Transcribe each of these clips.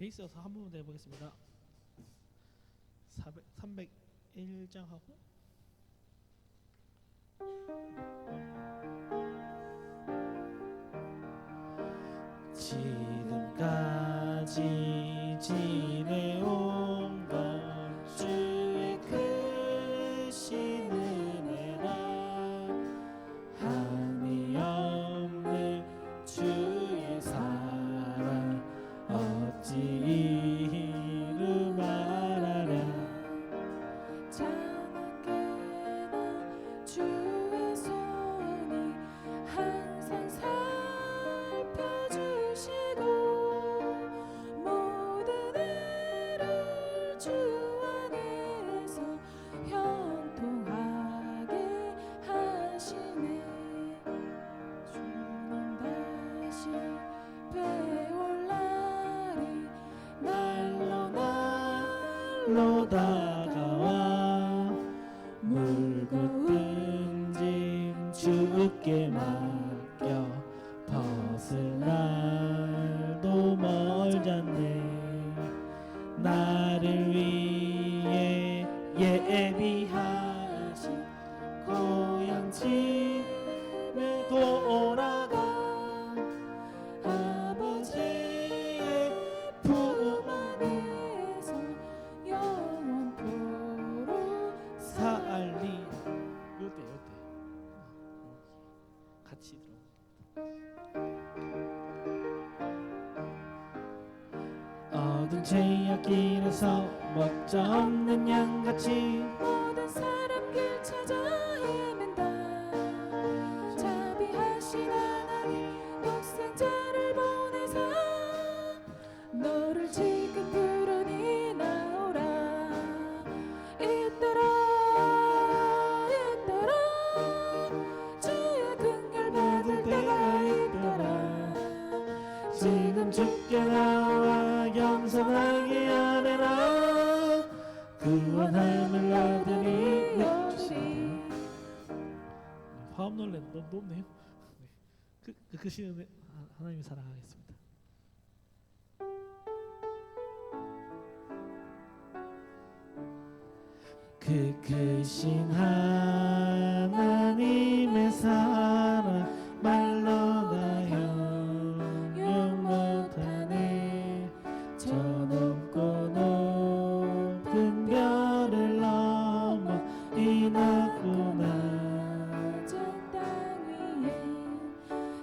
베이스여서 한 번만 더 해보겠습니다. 301장 하고 지금까지 지내온 건 주의 크신 은혜라 한이 없는 주의 사랑 어찌 이루 말하랴 자나깨나 주의 손이 항상 살펴주시고 모든 애를 주 안에서 형통하게 하시네. 주님 다시 배울 날이 날로 다가와 물고 뜬짐 주께 맡겨 벗을 날도 멀잖네 나를 위해 예비하신 고향 집에 돌아가 아버지의 품 안에서 영원토록 살리 요때 같이 들어 어두운 제약길에서 목자 없는 양같이 모든 사람 길 찾아 헤맨다. 자비하신 하나님 독생자를 보내사 너를 지금 부르니 나오라. 잇따라 주의 긍휼 받을 때가 있더라. 지금 주께 나와 겸손하게 아뢰라 구원함을 얻으니 화음 놀래 너무 높네요. 그 크신 하나님을 사랑하겠습니다. 그 크신 하나님의 사랑 말로 다 형용 못하네 저 높고 높은 별을 넘어 이났구나 낮은 땅 위에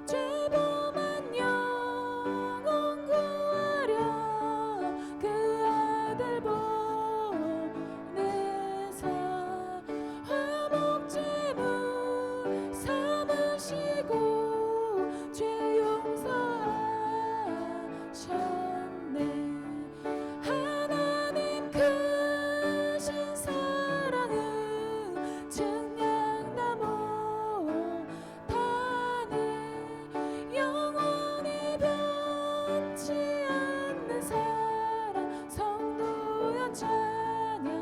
죄범한 영혼 구하려 그 아들 보내사 화목제물 삼으시고 죄 용서하셨네. 하나님 크신 사랑은 증량다 못하네. 영원히 변치 않는 사랑 성도여 찬양하세.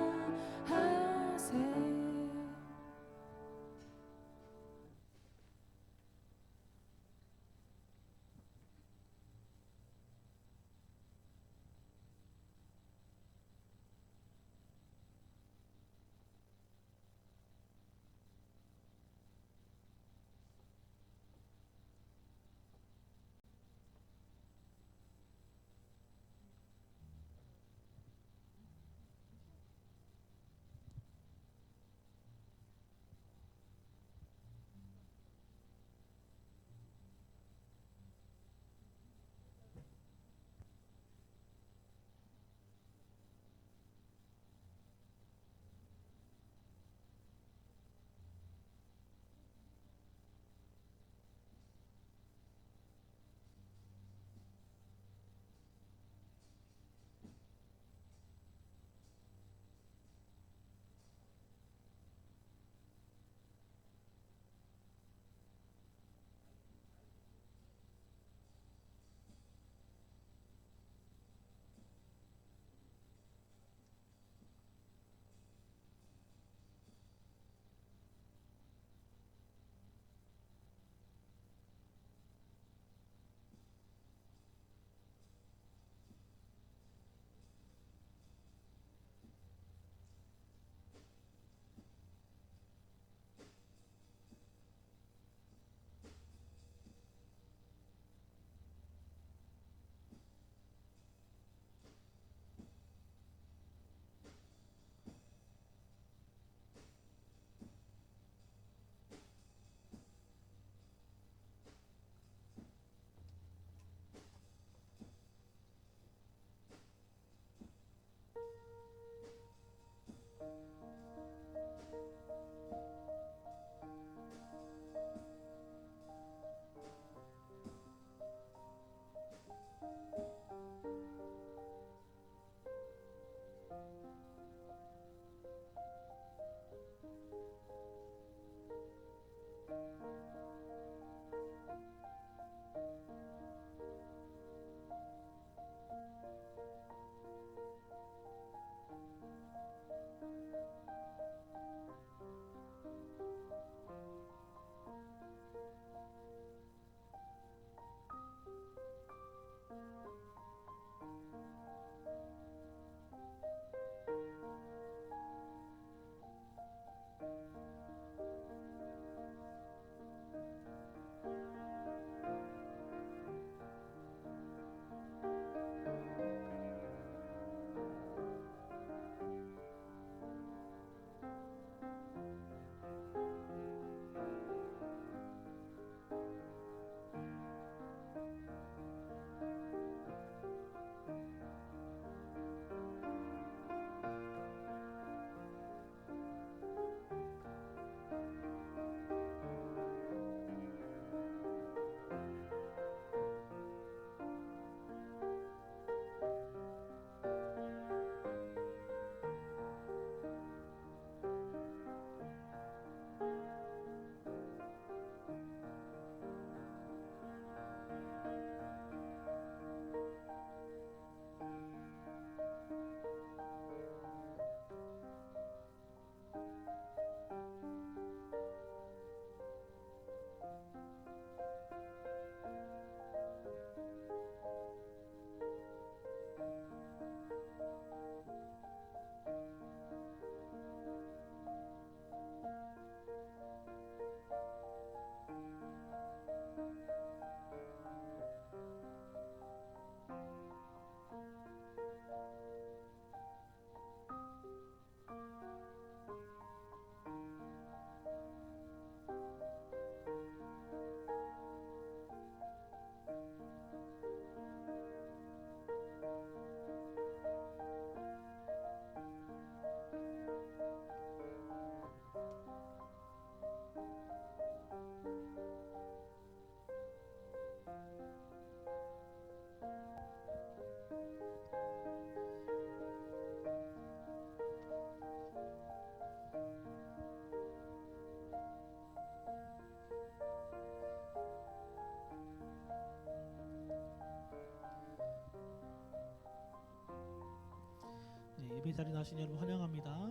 예배 자리에 나신 여러분 환영합니다.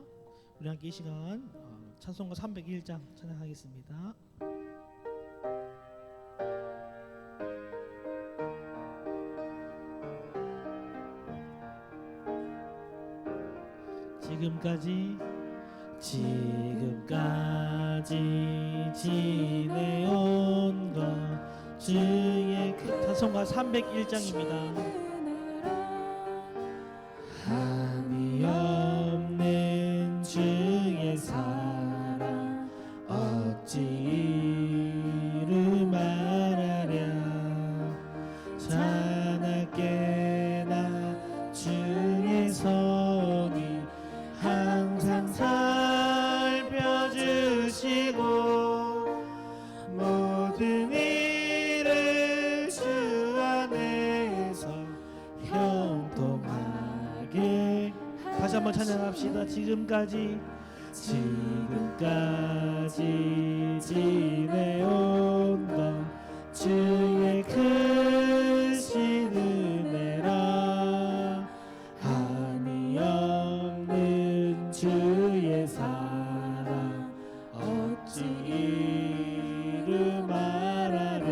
우리 함께 이 시간 찬송가 301장 찬양하겠습니다. 지금까지 지내온 것 주의 찬송가 301장입니다. 한이 없는 주의 사랑 어찌 이루 말하랴. 자나깨나 주의 손이 항상 살펴주시고 모든 일을 주 안에서 형통하게. 다시 한번 찬양합시다. 지금까지 지내온 것 주의 크신 은혜라. 한이 없는 주의 사랑 어찌 이루 말하랴.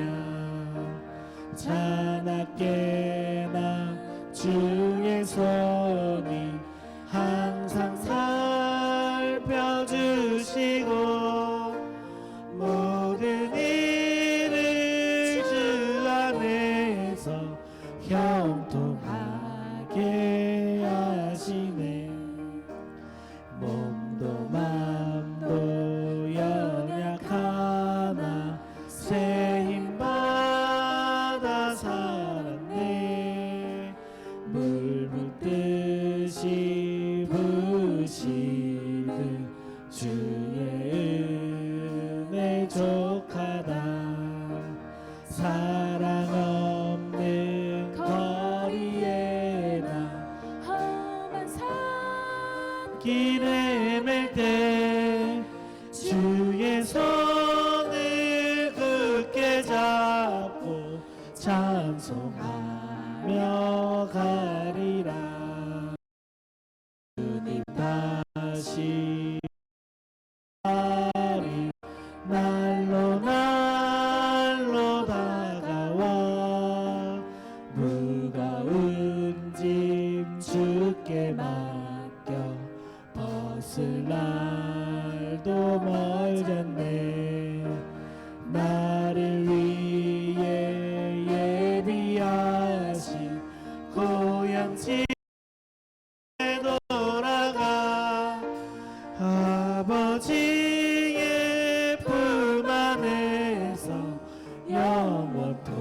자나깨나 주의 손이 항상 살펴주시고 모든 일을 주 안에서 형통하게 하시네. 몸도 맘도 연약하나 새 힘받아 살았네. 물 붓듯이 부시듯 주의 은혜 족하다. 사랑 없는 거리에나 험한 산길에 맬 때 주의 손을 굳게 잡고 찬송하며 가리라. 주님 다시 날로 다가와 무거운 짐 주께 맡겨 벗을 날도 멀었네. 나를 위해 예비하신 고향집에 돌아가 아버지의 품 안에서 영원토록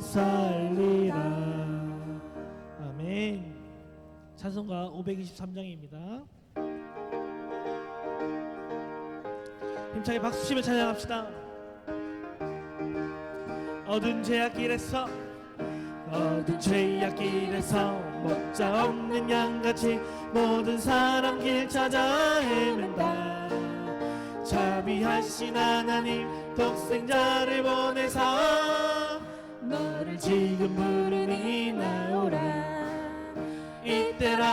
살리라. 아멘. 찬송가 523장입니다. 힘차게 박수치며 찬양합시다. 어두운 죄악길에서 목자 없는 양같이 모든 사람 길 찾아 헤맨다. 자비하신 하나님 독생자를 보내사 너를 지금 부르니 나오라. 이때라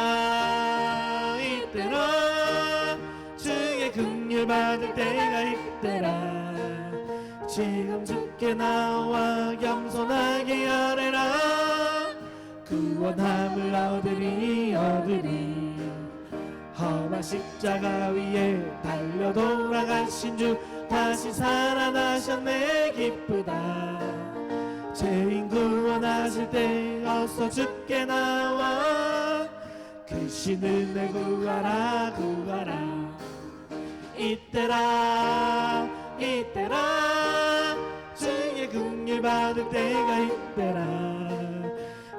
주의 긍휼 받을 때가 이때라. 지금 주께 나와 겸손하게 아뢰라. 구원함을 얻으리 험한 십자가 위에 달려 돌아가신 주 다시 살아나셨네. 기쁘다. 죄인 구원하실 때 어서 주께 나와 크신 은혜 구하라. 이때라 주의 긍휼 받을 때가 이때라.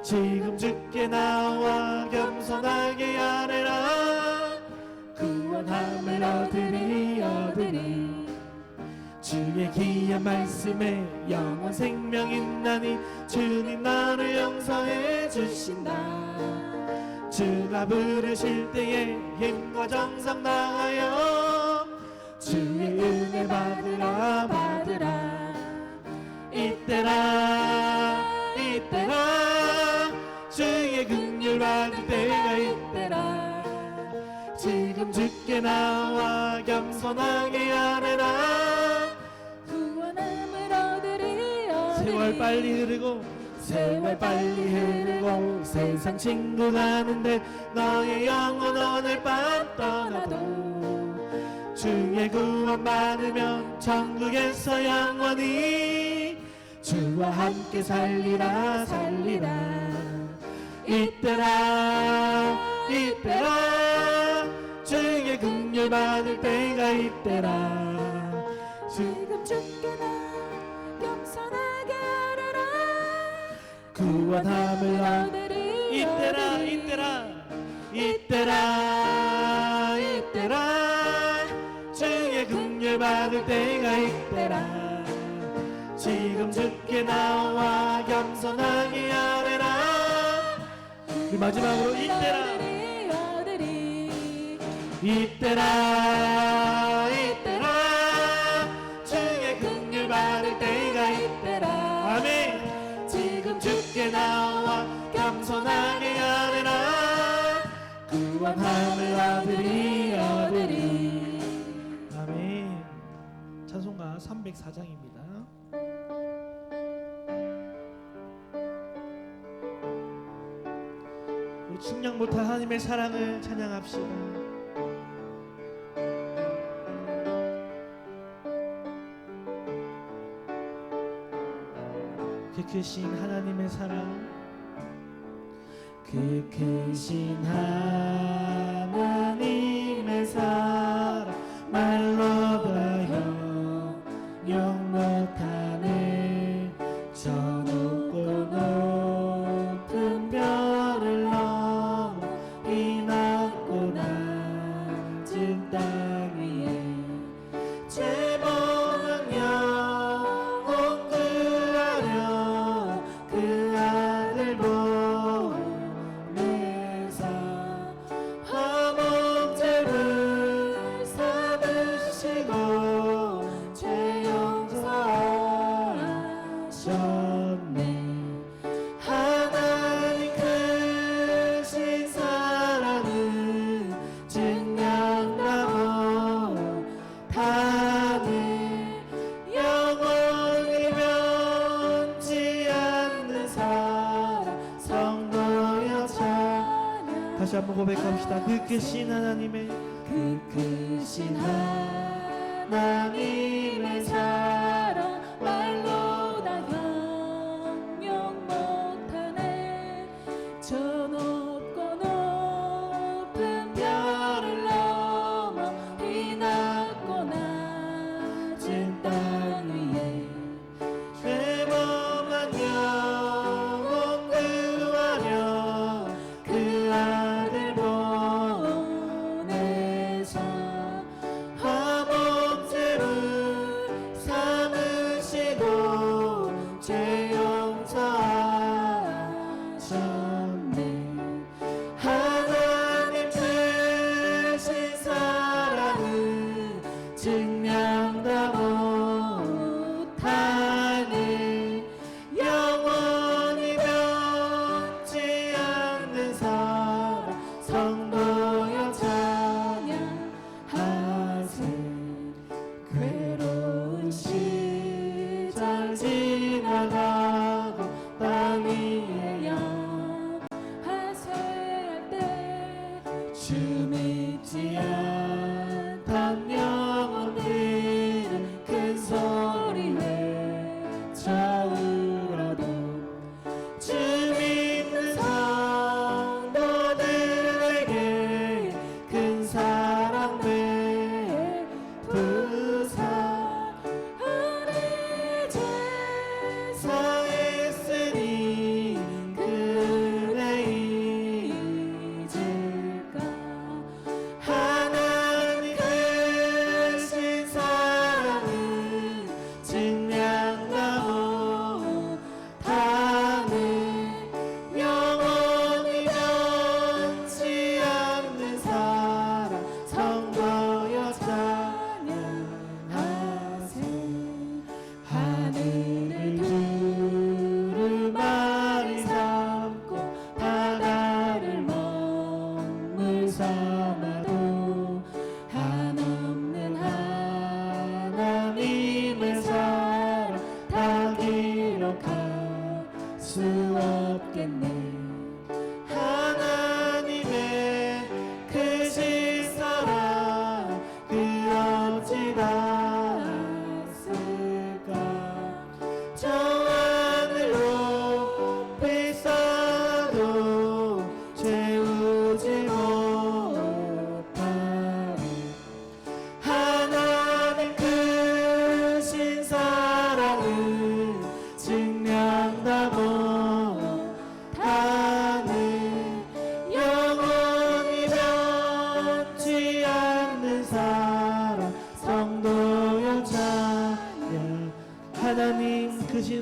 지금 주께 나와 겸손하게 아뢰라. 구원함을 얻으리 주의 귀한 말씀에 영원 생명 있나니 주님 나를 용서해 주신다. 주가 부르실 때에 힘과 정성 다하여 주의 은혜 받으라. 이때라 주의 긍휼 받을 때가 이때라. 지금 주께 나와 겸손하게 아뢰라. 구원함을 얻으리 세월 빨리 흐르고 세월 빨리 흐르고 세상 친구 가는데 너의 영혼 오늘 밤 떠나도 주의 구원 받으면 천국에서 영원히 주와 함께 살리라 살리라. 이때라 이때라 주의 긍휼 받을 때가 이때라. 지금 주께 나 겸손하게 아뢰라. 구원함을 얻으리 이때라 얻으리. 이때라 이때라 이때라 주의 긍휼 받을 때가 이때라. 지금 주께 나와 겸손하게 아뢰라. 우리 마지막으로 이때라 얻으리 얻으리. 이때라 이때라 주의 긍휼 받을 때가 이때라. 아멘. 지금 주께 나와 겸손하게 아뢰라. 구원함을 얻으리 얻으리. 아멘. 찬송가 304장입니다. 우리 측량 못할 하나님의 사랑을 찬양합시다. 그 크신 하나님의 사랑, 그 크신 하나님의 사랑 말로 다 형용 못하네. 저 높고 높은 별을 넘어 이 낮고 낮은 땅 위에 죄범한 영혼 구하려 그 아들 보내사 화목제를 삼으시고 죄 용서하셨네. 하나님 크신 사랑은 증명나고 다네. 영원히 변치 않는 사랑 성도여 찬양. 다시 한번 고백합시다. 그 크신 하나님의 그 크신 하나님의 사랑 말로 다 형용 못하네. 저 높고 높은 별을 넘어 이 낮고 낮은 땅 위에 죄범한 영혼 구하려 그 아들 보내사 화목제를 삼으시고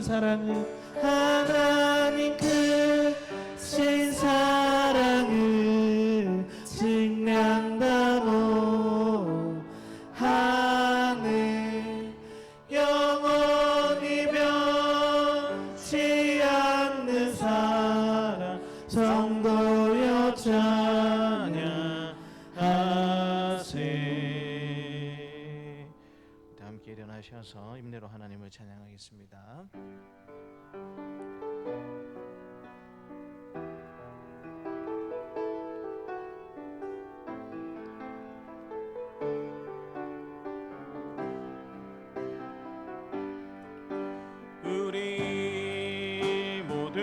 사랑은 하나님 크신 사랑을 증량다모 하네 영원히 변치 않는 사랑 성도여 찬양하세. 함께 일어나셔서 임내로 하나님을 찬양하겠습니다. 우리 모두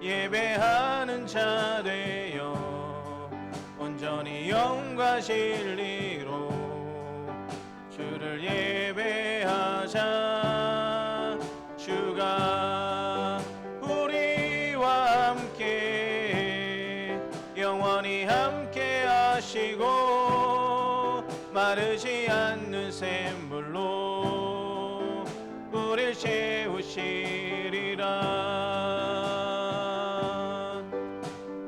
예배하는 자 되어 온전히 영과 진리로 주를 예배하자. 주가 우리와 함께 영원히 함께 하시고 마르지 않는 샘물로 우릴 채우시리라.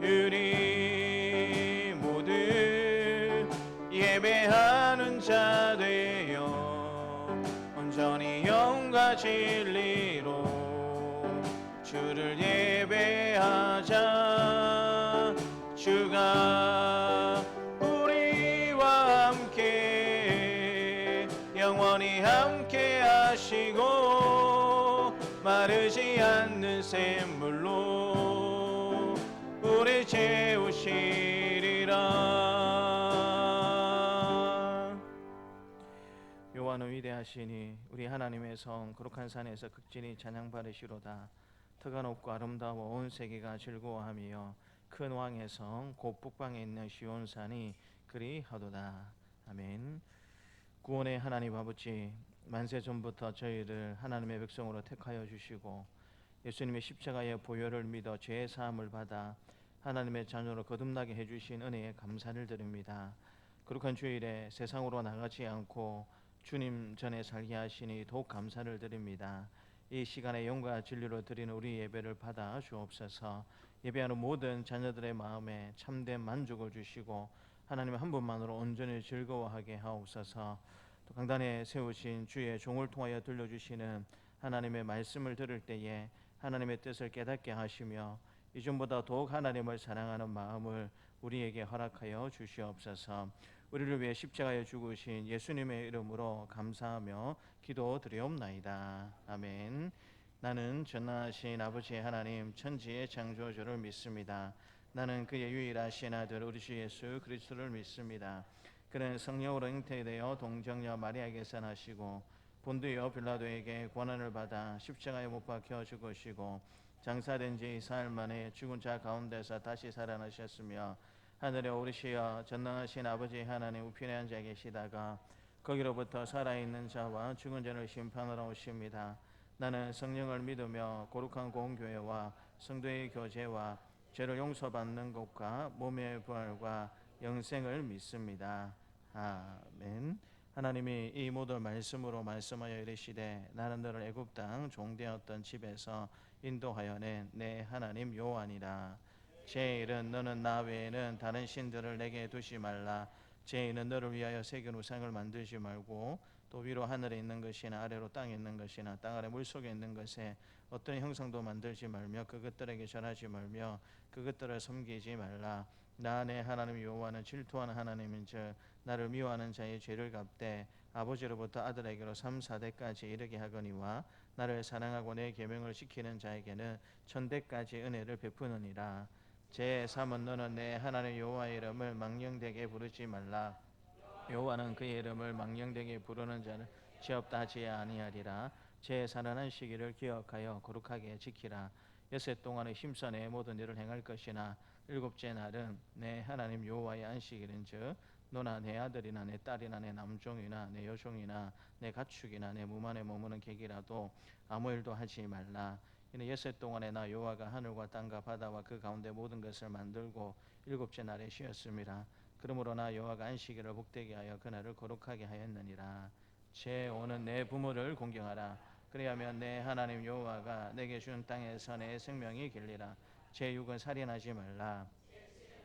우리 모두 예배하는 자 되어 온전히 영과 진리로 주를 예배하자. 주가 우리와 함께 영원히 함께 하시고 마르지 않는 샘물로 우리 채우시리라. 여호와는 위대하시니 우리 하나님의 성 거룩한 산에서 극진히 찬양 받으시로다. 터가 높고 아름다워 온 세계가 즐거워하며 큰 왕의 성 곧 북방에 있는 시온산이 그리하도다. 아멘. 구원의 하나님 아버지, 만세 전부터 저희를 하나님의 백성으로 택하여 주시고 예수님의 십자가의 보혈을 믿어 죄의 사함을 받아 하나님의 자녀로 거듭나게 해주신 은혜에 감사를 드립니다. 거룩한 주일에 세상으로 나가지 않고 주님 전에 살게 하시니 더욱 감사를 드립니다. 이 시간에 영과 진리로 드리는 우리 예배를 받아 주옵소서. 예배하는 모든 자녀들의 마음에 참된 만족을 주시고 하나님 한 분만으로 온전히 즐거워하게 하옵소서. 또 강단에 세우신 주의 종을 통하여 들려주시는 하나님의 말씀을 들을 때에 하나님의 뜻을 깨닫게 하시며 이전보다 더욱 하나님을 사랑하는 마음을 우리에게 허락하여 주시옵소서. 우리를 위해 십자가에 죽으신 예수님의 이름으로 감사하며 기도드리옵나이다. 아멘. 나는 전능하신 아버지 하나님 천지의 창조주를 믿습니다. 나는 그의 유일하신 아들 우리 주 예수 그리스도를 믿습니다. 그는 성령으로 잉태되어 동정녀 마리아에게서 나시고 본디오 빌라도에게 고난을 받아 십자가에 못 박혀 죽으시고 장사된 지 사흘 만에 죽은 자 가운데서 다시 살아나셨으며 하늘에 오르시어 전능하신 아버지 하나님 우편에 앉아 계시다가 거기로부터 살아있는 자와 죽은 자를 심판하러 오십니다. 나는 성령을 믿으며 거룩한 공교회와 성도의 교제와 죄를 용서받는 것과 몸의 부활과 영생을 믿습니다. 아멘. 하나님이 이 모든 말씀으로 말씀하여 이르시되 나는 너를 애굽 땅 종되었던 집에서 인도하여 낸 내 하나님 여호와니라. 제1은 너는 나 외에는 다른 신들을 내게 두지 말라. 제2는 너를 위하여 새긴 우상을 만들지 말고 또 위로 하늘에 있는 것이나 아래로 땅에 있는 것이나 땅 아래 물속에 있는 것에 어떤 형상도 만들지 말며 그것들에게 절하지 말며 그것들을 섬기지 말라. 나 내 하나님 여호와는 질투하는 하나님인즉 나를 미워하는 자의 죄를 갚되 아버지로부터 아들에게로 3, 4대까지 이르게 하거니와 나를 사랑하고 내 계명을 지키는 자에게는 1000대까지 은혜를 베푸느니라. 제3은 너는 내 하나님 여호와의 이름을 망령되게 부르지 말라. 여호와는 그의 이름을 망령되게 부르는 자를 죄 없다 하지 아니하리라. 제4는 시기를 기억하여 거룩하게 지키라. 여섯 동안의 힘써 내 모든 일을 행할 것이나 일곱째 날은 내 하나님 여호와의 안식일인즉 너나 내 아들이나 내 딸이나 내 남종이나 내 여종이나 내 가축이나 내 몸 안에 머무는 객이라도 아무 일도 하지 말라. 이는 여섯 동안에 나 여호와가 하늘과 땅과 바다와 그 가운데 모든 것을 만들고 일곱째 날에 쉬었음이라. 그러므로 나 여호와가 안식일을 복되게 하여 그날을 거룩하게 하였느니라. 제5는 내 부모를 공경하라. 그리하면 내 하나님 여호와가 내게 준 땅에서 내 생명이 길리라. 제 육은 살인하지 말라.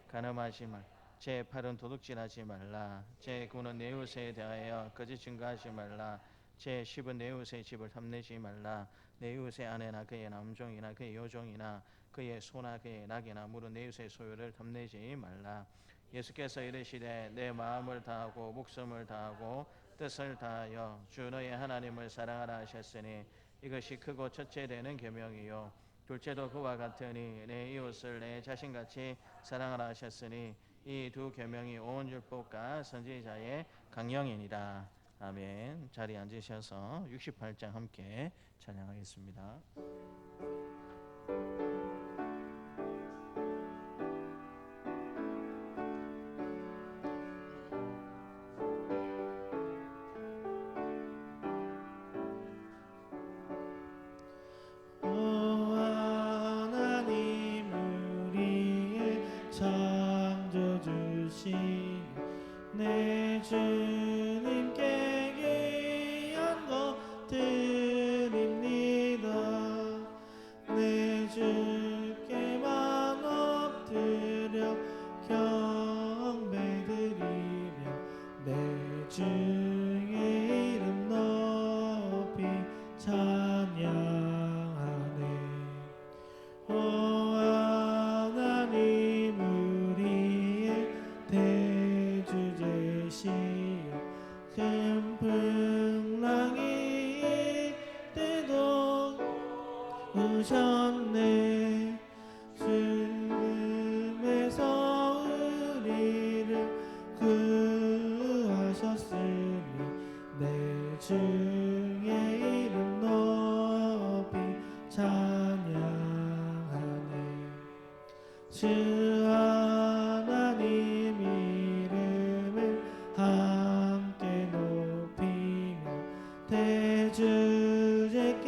간음하지 말라. 제 팔은 도둑질하지 말라. 제 군은 내 이웃에 대하여 거짓 증거하지 말라. 제 십은 내 이웃의 집을 탐내지 말라. 내 이웃의 아내나 그의 남종이나 그의 여종이나 그의 소나 그의 낙이나 물은 내 이웃의 소유를 탐내지 말라. 예수께서 이르시되 내 마음을 다하고 목숨을 다하고 뜻을 다하여 주 너의 하나님을 사랑하라 하셨으니 이것이 크고 첫째 되는 계명이요 둘째도 그와 같으니 내 이웃을 내 자신같이 사랑하라 하셨으니 이 두 계명이 온 율법과 선지자의 강령이니라. 아멘. 자리에 앉으셔서 68장 함께 찬양하겠습니다. 하나님 우리의 창조주신 내 주님께 귀한 것 드립니다. 내 주께만 엎드려 경배드리며 내 주의 이름 높이 찬양하네. 오 하나님 우리의 대주 되시어 큰 풍랑이 때도 오셨네. 죽음에서 우리를 구하셨으니 내 주의 이름 높이 찬양하네. 주 하나님 이름을 함께 높이며 대주제께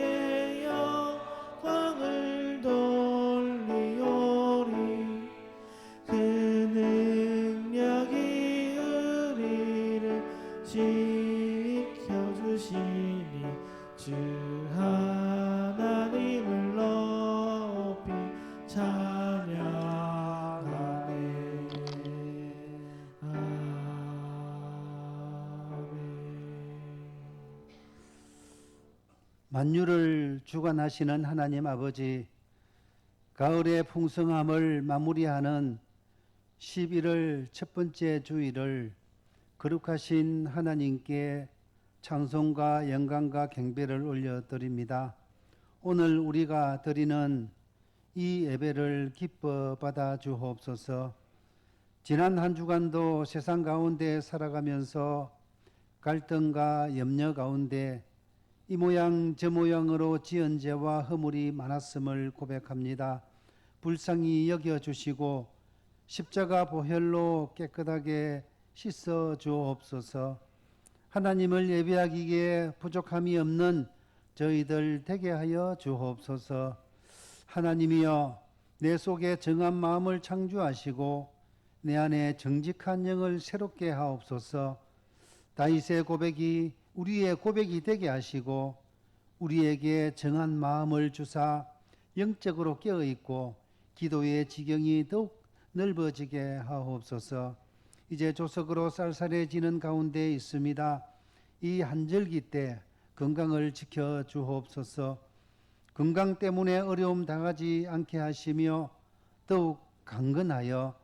영광을 돌리오리. 그 능력이 우리를 지켜주시니 주 하나님을 높이 찬양하네. 아멘. 만유를 주관하시는 하나님 아버지, 가을의 풍성함을 마무리하는 11월 첫 번째 주일을 거룩하신 하나님께 찬송과 영광과 경배를 올려드립니다. 오늘 우리가 드리는 이 예배를 기뻐 받아 주옵소서. 지난 한 주간도 세상 가운데 살아가면서 갈등과 염려 가운데 이 모양 저 모양으로 지은 죄와 허물이 많았음을 고백합니다. 불쌍히 여겨주시고 십자가 보혈로 깨끗하게 씻어 주옵소서. 하나님을 예배하기에 부족함이 없는 저희들 되게 하여 주옵소서. 하나님이여, 내 속에 정한 마음을 창조하시고 내 안에 정직한 영을 새롭게 하옵소서. 다윗의 고백이 우리의 고백이 되게 하시고 우리에게 정한 마음을 주사 영적으로 깨어있고 기도의 지경이 더욱 넓어지게 하옵소서. 이제 조석으로 쌀쌀해지는 가운데 있습니다. 이 한절기 때 건강을 지켜 주옵소서. 건강 때문에 어려움 당하지 않게 하시며 더욱 강건하여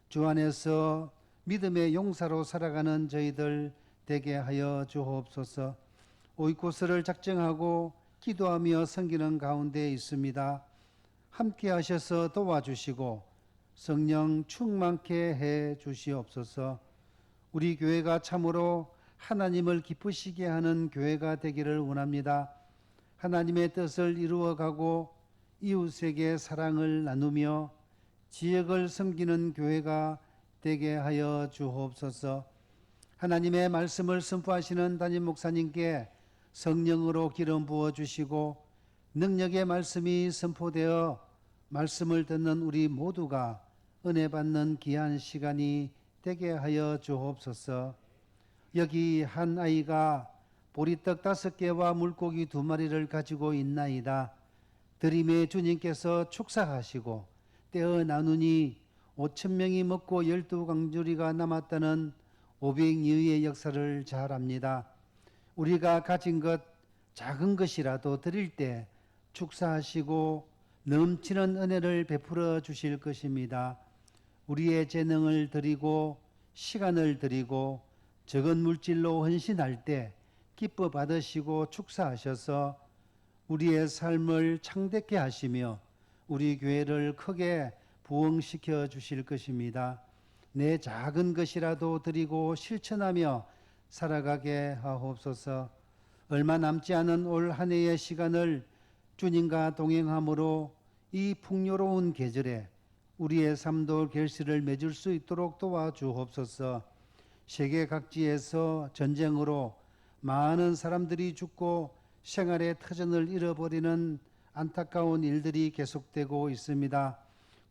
주 안에서 믿음의 용사로 살아가는 저희들 되게 하여 주옵소서. 오이코스를 작정하고 기도하며 섬기는 가운데 있습니다. 함께 하셔서 도와주시고 성령 충만케 해 주시옵소서. 우리 교회가 참으로 하나님을 기쁘시게 하는 교회가 되기를 원합니다. 하나님의 뜻을 이루어가고 이웃에게 사랑을 나누며 지역을 섬기는 교회가 되게 하여 주옵소서. 하나님의 말씀을 선포하시는 담임 목사님께 성령으로 기름 부어 주시고 능력의 말씀이 선포되어 말씀을 듣는 우리 모두가 은혜 받는 귀한 시간이 되게 하여 주옵소서. 여기 한 아이가 보리떡 5개와 물고기 2마리를 가지고 있나이다. 드림의 주님께서 축사하시고 떼어 나누니 5,000명이 먹고 12광주리가 남았다는 500여의 역사를 잘 압니다. 우리가 가진 것 작은 것이라도 드릴 때 축사하시고 넘치는 은혜를 베풀어 주실 것입니다. 우리의 재능을 드리고 시간을 드리고 적은 물질로 헌신할 때 기뻐 받으시고 축사하셔서 우리의 삶을 창대케 하시며 우리 교회를 크게 부흥시켜 주실 것입니다. 내 작은 것이라도 드리고 실천하며 살아가게 하옵소서. 얼마 남지 않은 올 한 해의 시간을 주님과 동행함으로 이 풍요로운 계절에 우리의 삶도 결실을 맺을 수 있도록 도와주옵소서. 세계 각지에서 전쟁으로 많은 사람들이 죽고 생활의 터전을 잃어버리는 안타까운 일들이 계속되고 있습니다.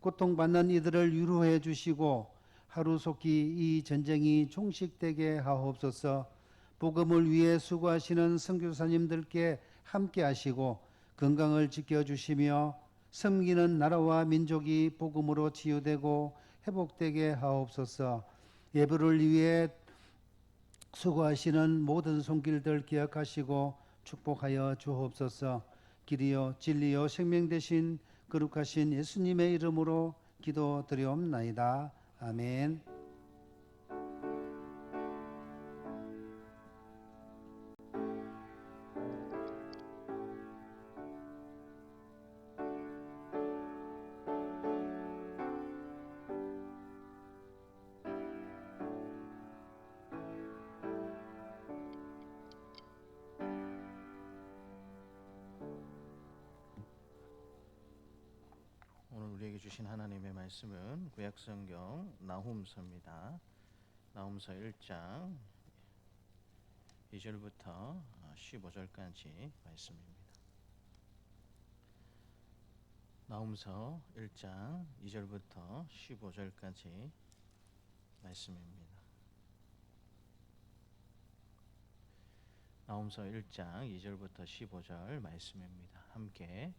고통받는 이들을 위로해 주시고 하루속히 이 전쟁이 종식되게 하옵소서. 복음을 위해 수고하시는 선교사님들께 함께 하시고 건강을 지켜주시며 섬기는 나라와 민족이 복음으로 치유되고 회복되게 하옵소서. 예배를 위해 수고하시는 모든 손길들 기억하시고 축복하여 주옵소서. 길이요 진리요 생명 되신 거룩하신 예수님의 이름으로 기도드리옵나이다. 아멘. 오늘 우리에게 주신 하나님의 말씀은 구약성경 나훔서입니다. 나훔서 1장 2절부터 15절까지 말씀입니다. 나훔서 1장 2절부터 15절까지 말씀입니다. 나훔서 1장 2절부터 15절 말씀입니다. 함께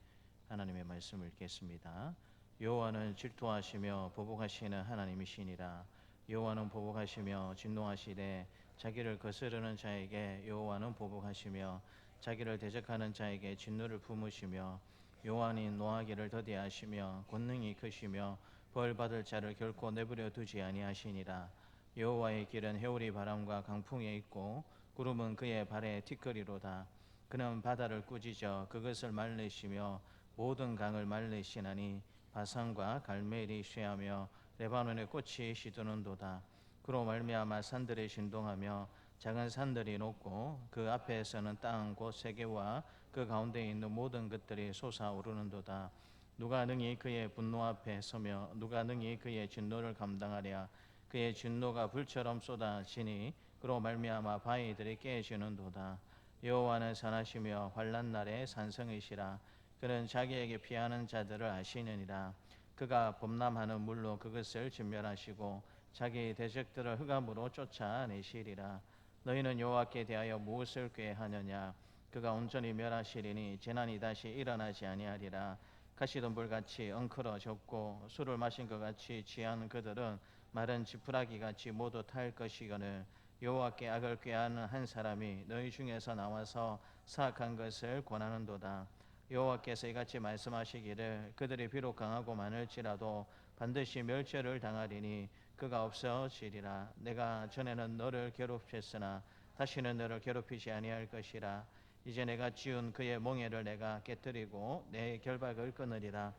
하나님의 말씀을 읽겠습니다. 여호와는 질투하시며 보복하시는 하나님이시니라. 여호와는 보복하시며 진노하시되 자기를 거스르는 자에게 여호와는 보복하시며 자기를 대적하는 자에게 진노를 품으시며 여호와는 노하기를 더디하시며 권능이 크시며 벌 받을 자를 결코 내버려 두지 아니하시니라. 여호와의 길은 해오리 바람과 강풍에 있고 구름은 그의 발에 티끌이로다. 그는 바다를 꾸짖어 그것을 말리시며 모든 강을 말리시나니 바산과 갈멜이 쇠하며 레바논의 꽃이 시드는도다. 그로 말미암아 산들이 신동하며 작은 산들이 높고 그 앞에서는 땅 곧 세계와 그 가운데 있는 모든 것들이 솟아오르는도다. 누가 능히 그의 분노 앞에 서며 누가 능히 그의 진노를 감당하랴. 그의 진노가 불처럼 쏟아지니 그로 말미암아 바위들이 깨지는도다. 여호와는 선하시며 환난 날에 산성이시라. 그는 자기에게 피하는 자들을 아시느니라. 그가 범람하는 물로 그것을 진멸하시고 자기 대적들을 흑암으로 쫓아내시리라. 너희는 여호와께 대하여 무엇을 꾀하느냐. 그가 온전히 멸하시리니 재난이 다시 일어나지 아니하리라. 가시덤불같이 엉클어졌고 술을 마신 것 같이 취한 그들은 마른 지푸라기 같이 모두 탈 것이거늘 여호와께 악을 꾀하는 한 사람이 너희 중에서 나와서 사악한 것을 권하는도다. 여호와께서 이같이 말씀하시기를 그들이 비록 강하고 많을지라도 반드시 멸절을 당하리니 그가 없어지리라. 내가 전에는 너를 괴롭혔으나 다시는 너를 괴롭히지 아니할 것이라. 이제 내가 지은 그의 몽해를 내가 깨뜨리고 내 결박을 끊으리라.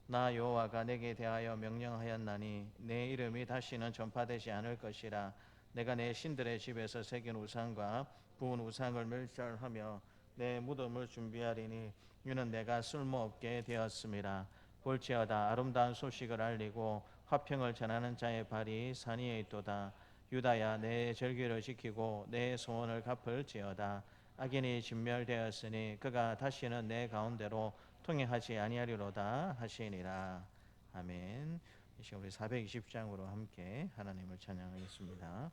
나 여호와가 내게 대하여 명령하였나니 내 이름이 다시는 전파되지 않을 것이라. 내가 내 신들의 집에서 새긴 우상과 부은 우상을 멸절하며 내 무덤을 준비하리니 이는 내가 쓸모없게 되었음이라. 볼지어다 아름다운 소식을 알리고 화평을 전하는 자의 발이 산 위에 있도다. 유다야 내 절기를 지키고 내 소원을 갚을지어다. 악인이 진멸되었으니 그가 다시는 내 가운데로 통행하지 아니하리로다 하시니라. 아멘. 이 시간 우리 420장으로 함께 하나님을 찬양하겠습니다.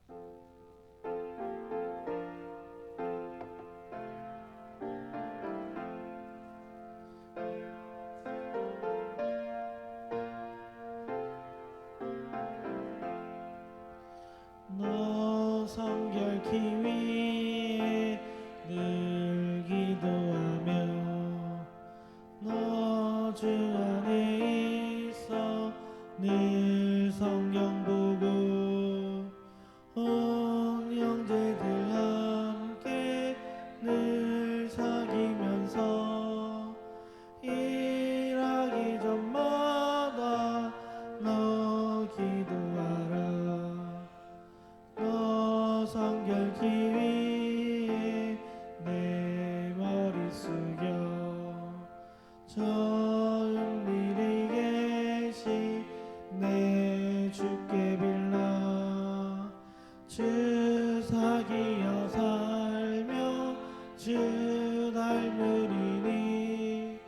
성결케 위해 늘 기도하며 너 주 안에 있어 늘 성경 보고 온 형제들 함께 늘 사귀면서 일하기 전마다 너 기도하라. 너 성결케 위해 내 머리 숙여 은밀히 계시 내 주께 빌라. 주 사귀어 살며 주 닮으리니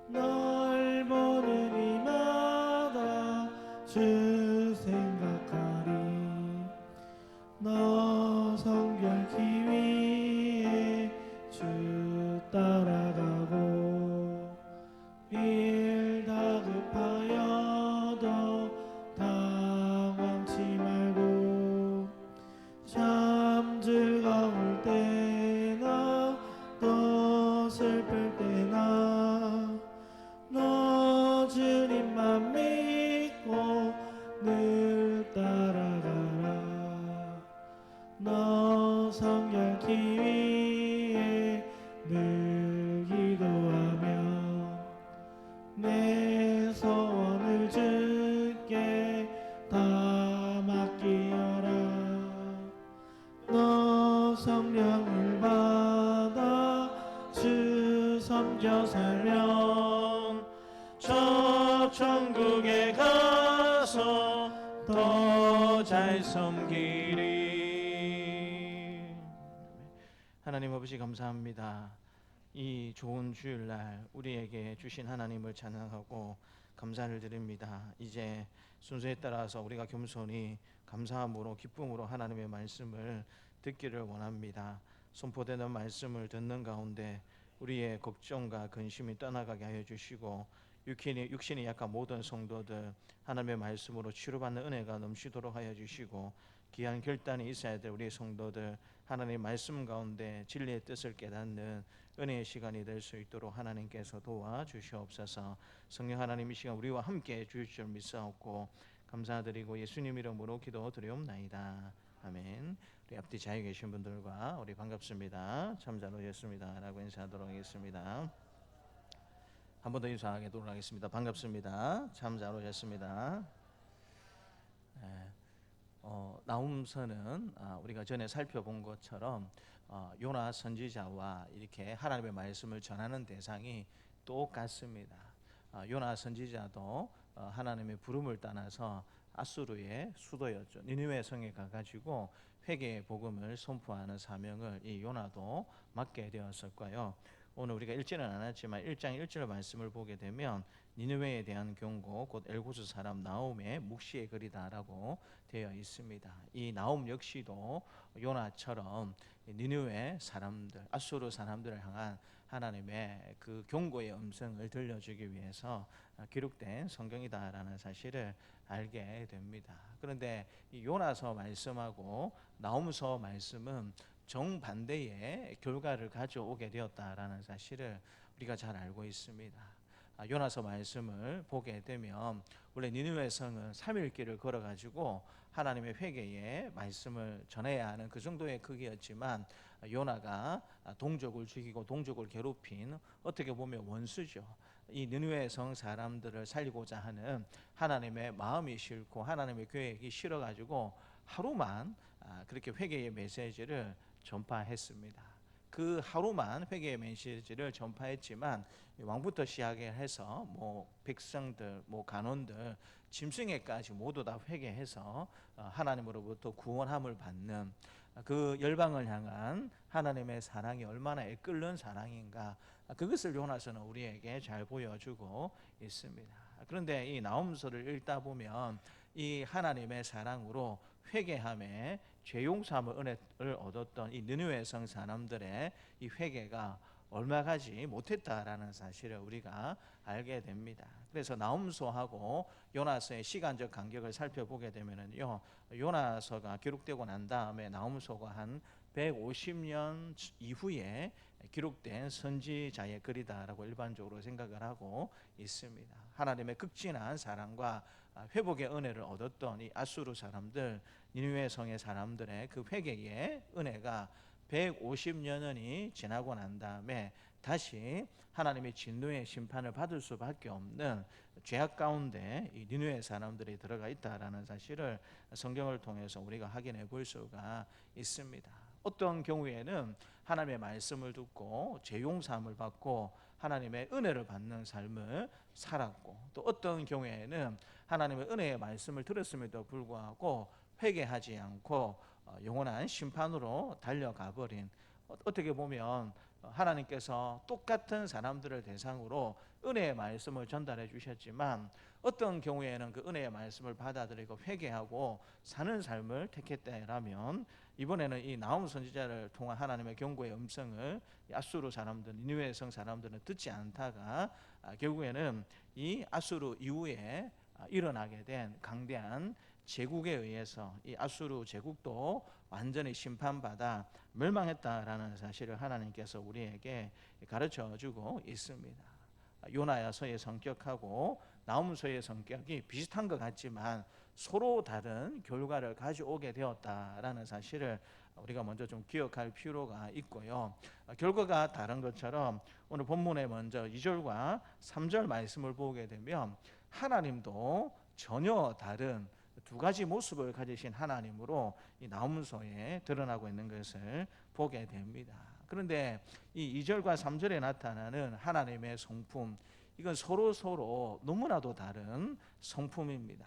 널 보는 이마다 주 생각하리. 너 성결케 위해 주 따라가고 일 다급하여도 당황치 말고 참 즐거울 때나 또 슬플 때나 너 주님만 믿고 늘 따라가라. 너 성결케 위해 늘 기도하며 내 소원을 주께 다 맡기어라. 너 성령을 받아 주 섬겨 살면 저 천국에 가서 더 잘 섬기리. 하나님 아버지 감사합니다. 이 좋은 주일날 우리에게 주신 하나님을 찬양하고 감사를 드립니다. 이제 순서에 따라서 우리가 겸손히 감사함으로 기쁨으로 하나님의 말씀을 듣기를 원합니다. 선포되는 말씀을 듣는 가운데 우리의 걱정과 근심이 떠나가게 하여 주시고 육신이 약한 모든 성도들 하나님의 말씀으로 치료받는 은혜가 넘치도록 하여 주시고 귀한 결단이 있어야 될 우리 성도들 하나님의 말씀 가운데 진리의 뜻을 깨닫는 은혜의 시간이 될 수 있도록 하나님께서 도와주시옵소서. 성령 하나님 이 시간 우리와 함께 주실 줄 믿사옵고 감사드리고 예수님 이름으로 기도드리옵나이다. 아멘. 우리 앞뒤 자유 계신 분들과 우리 반갑습니다. 참 잘 오셨습니다 라고 인사하도록 하겠습니다. 한 번 더 인사하도록 하겠습니다. 반갑습니다. 참 잘 오셨습니다. 나훔서는 우리가 전에 살펴본 것처럼 요나 선지자와 이렇게 하나님의 말씀을 전하는 대상이 똑같습니다. 요나 선지자도 하나님의 부름을 따라서 아수르의 수도였죠. 니느웨 성에 가가지고 회개의 복음을 선포하는 사명을 이 요나도 맡게 되었을까요? 오늘 우리가 읽지는 않았지만 1장 1절 말씀을 보게 되면 니느웨에 대한 경고 곧 엘고스 사람 나움의 묵시의 글이다라고 되어 있습니다. 이 나움 역시도 요나처럼 니느웨 사람들, 아수르 사람들을 향한 하나님의 그 경고의 음성을 들려주기 위해서 기록된 성경이다라는 사실을 알게 됩니다. 그런데 이 요나서 말씀하고 나움서 말씀은 정반대의 결과를 가져오게 되었다라는 사실을 우리가 잘 알고 있습니다. 요나서 말씀을 보게 되면 원래 니느웨 성은 3일 길을 걸어가지고 하나님의 회개의 말씀을 전해야 하는 그 정도의 크기였지만 요나가 동족을 죽이고 동족을 괴롭힌 어떻게 보면 원수죠. 이 니느웨 성 사람들을 살리고자 하는 하나님의 마음이 싫고 하나님의 계획이 싫어가지고 하루만 그렇게 회개의 메시지를 전파했습니다. 그 하루만 회개의 메시지를 전파했지만 왕부터 시작해서 백성들, 간원들, 짐승에까지 모두 다 회개해서 하나님으로부터 구원함을 받는 그 열방을 향한 하나님의 사랑이 얼마나 애끓는 사랑인가, 그것을 요나서는 우리에게 잘 보여주고 있습니다. 그런데 이 나홈서를 읽다 보면 이 하나님의 사랑으로 회개함에 죄 용서함을 은혜를 얻었던 이 느느웨 성 사람들의 이 회개가 얼마 가지 못했다라는 사실을 우리가 알게 됩니다. 그래서 나훔소하고 요나서의 시간적 간격을 살펴보게 되면은요, 요나서가 기록되고 난 다음에 나훔소가 한 150년 이후에 기록된 선지자의 글이다라고 일반적으로 생각을 하고 있습니다. 하나님의 극진한 사랑과 회복의 은혜를 얻었던 이 아수르 사람들, 니느웨 성의 사람들의 그 회개의 은혜가 150년이 지나고 난 다음에 다시 하나님의 진노의 심판을 받을 수밖에 없는 죄악 가운데 이 니느웨 사람들이 들어가 있다라는 사실을 성경을 통해서 우리가 확인해 볼 수가 있습니다. 어떤 경우에는 하나님의 말씀을 듣고 죄 용서함을 받고 하나님의 은혜를 받는 삶을 살았고, 또 어떤 경우에는 하나님의 은혜의 말씀을 들었음에도 불구하고 회개하지 않고 영원한 심판으로 달려가 버린, 어떻게 보면 하나님께서 똑같은 사람들을 대상으로 은혜의 말씀을 전달해 주셨지만 어떤 경우에는 그 은혜의 말씀을 받아들이고 회개하고 사는 삶을 택했다라면, 이번에는 이 나훔 선지자를 통한 하나님의 경고의 음성을 아수르 사람들, 니느웨 성 사람들은 듣지 않다가 결국에는 이 아수르 이후에 일어나게 된 강대한 제국에 의해서 이 아수르 제국도 완전히 심판받아 멸망했다라는 사실을 하나님께서 우리에게 가르쳐주고 있습니다. 요나야서의 성격하고 나훔소의 성격이 비슷한 것 같지만 서로 다른 결과를 가져오게 되었다라는 사실을 우리가 먼저 좀 기억할 필요가 있고요. 결과가 다른 것처럼 오늘 본문에 먼저 2절과 3절 말씀을 보게 되면 하나님도 전혀 다른 두 가지 모습을 가지신 하나님으로 이 나훔소에 드러나고 있는 것을 보게 됩니다. 그런데 이 2절과 3절에 나타나는 하나님의 성품, 이건 서로 너무나도 다른 성품입니다.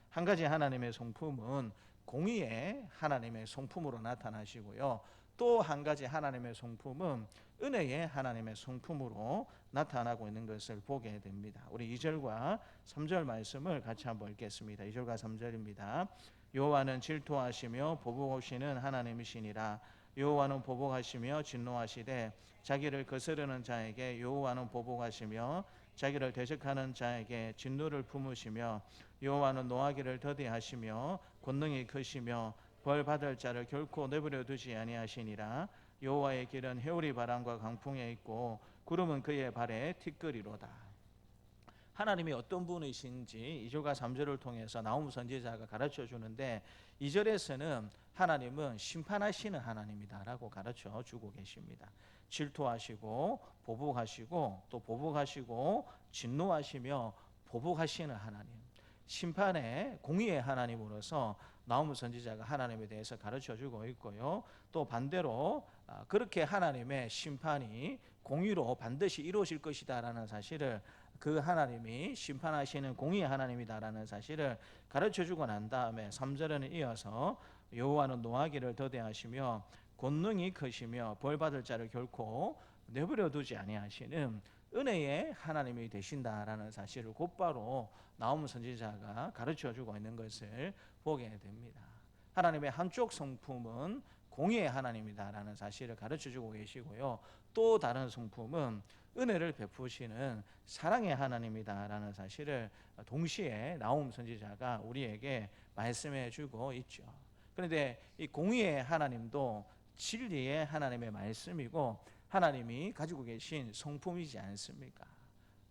한 가지 하나님의 성품은 공의의 하나님의 성품으로 나타나시고요, 또 한 가지 하나님의 성품은 은혜의 하나님의 성품으로 나타나고 있는 것을 보게 됩니다. 우리 2절과 3절 말씀을 같이 한번 읽겠습니다. 2절과 3절입니다. 여호와는 질투하시며 보복하시는 하나님이시니라. 여호와는 보복하시며 진노하시되 자기를 거스르는 자에게 여호와는 보복하시며 자기를 대적하는 자에게 진노를 품으시며 여호와는 노하기를 더디하시며 권능이 크시며 벌 받을 자를 결코 내버려 두지 아니하시니라. 여호와의 길은 해오리 바람과 강풍에 있고 구름은 그의 발에 티끌이로다. 하나님이 어떤 분이신지 2절과 3절을 통해서 나훔 선지자가 가르쳐 주는데, 2절에서는 하나님은 심판하시는 하나님이다라고 가르쳐 주고 계십니다. 질투하시고 보복하시고 또 보복하시고 진노하시며 보복하시는 하나님, 심판의 공의의 하나님으로서 나훔 선지자가 하나님에 대해서 가르쳐 주고 있고요, 또 반대로 그렇게 하나님의 심판이 공의로 반드시 이루어질 것이다라는 사실을, 그 하나님이 심판하시는 공의의 하나님이다라는 사실을 가르쳐 주고 난 다음에 3절에는 이어서 여호와는 노하기를 더디하시며 권능이 크시며 벌 받을 자를 결코 내버려 두지 아니하시는 은혜의 하나님이 되신다라는 사실을 곧바로 나훔 선지자가 가르쳐 주고 있는 것을 보게 됩니다. 하나님의 한쪽 성품은 공의의 하나님이다라는 사실을 가르쳐 주고 계시고요, 또 다른 성품은 은혜를 베푸시는 사랑의 하나님이다라는 사실을 동시에 나훔 선지자가 우리에게 말씀해 주고 있죠. 그런데 이 공의의 하나님도 진리의 하나님의 말씀이고 하나님이 가지고 계신 성품이지 않습니까?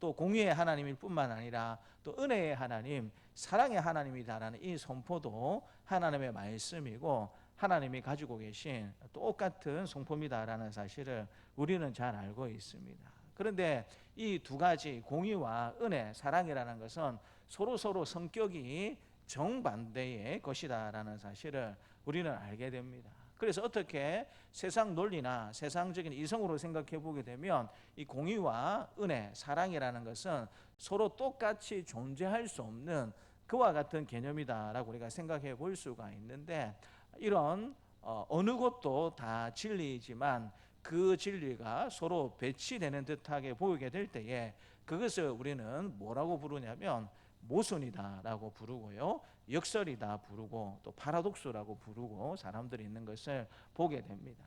또 공의의 하나님일 뿐만 아니라 또 은혜의 하나님, 사랑의 하나님이다라는 이 선포도 하나님의 말씀이고 하나님이 가지고 계신 똑같은 성품이다라는 사실을 우리는 잘 알고 있습니다. 그런데 이 두 가지 공의와 은혜, 사랑이라는 것은 서로 성격이 정반대의 것이다라는 사실을 우리는 알게 됩니다. 그래서 어떻게 세상 논리나 세상적인 이성으로 생각해 보게 되면 이 공의와 은혜, 사랑이라는 것은 서로 똑같이 존재할 수 없는 그와 같은 개념이다라고 우리가 생각해 볼 수가 있는데, 이런 어느 것도 다 진리이지만 그 진리가 서로 배치되는 듯하게 보이게 될 때에 그것을 우리는 뭐라고 부르냐면 모순이다라고 부르고요, 역설이다 부르고 또 파라독스라고 부르고 사람들이 있는 것을 보게 됩니다.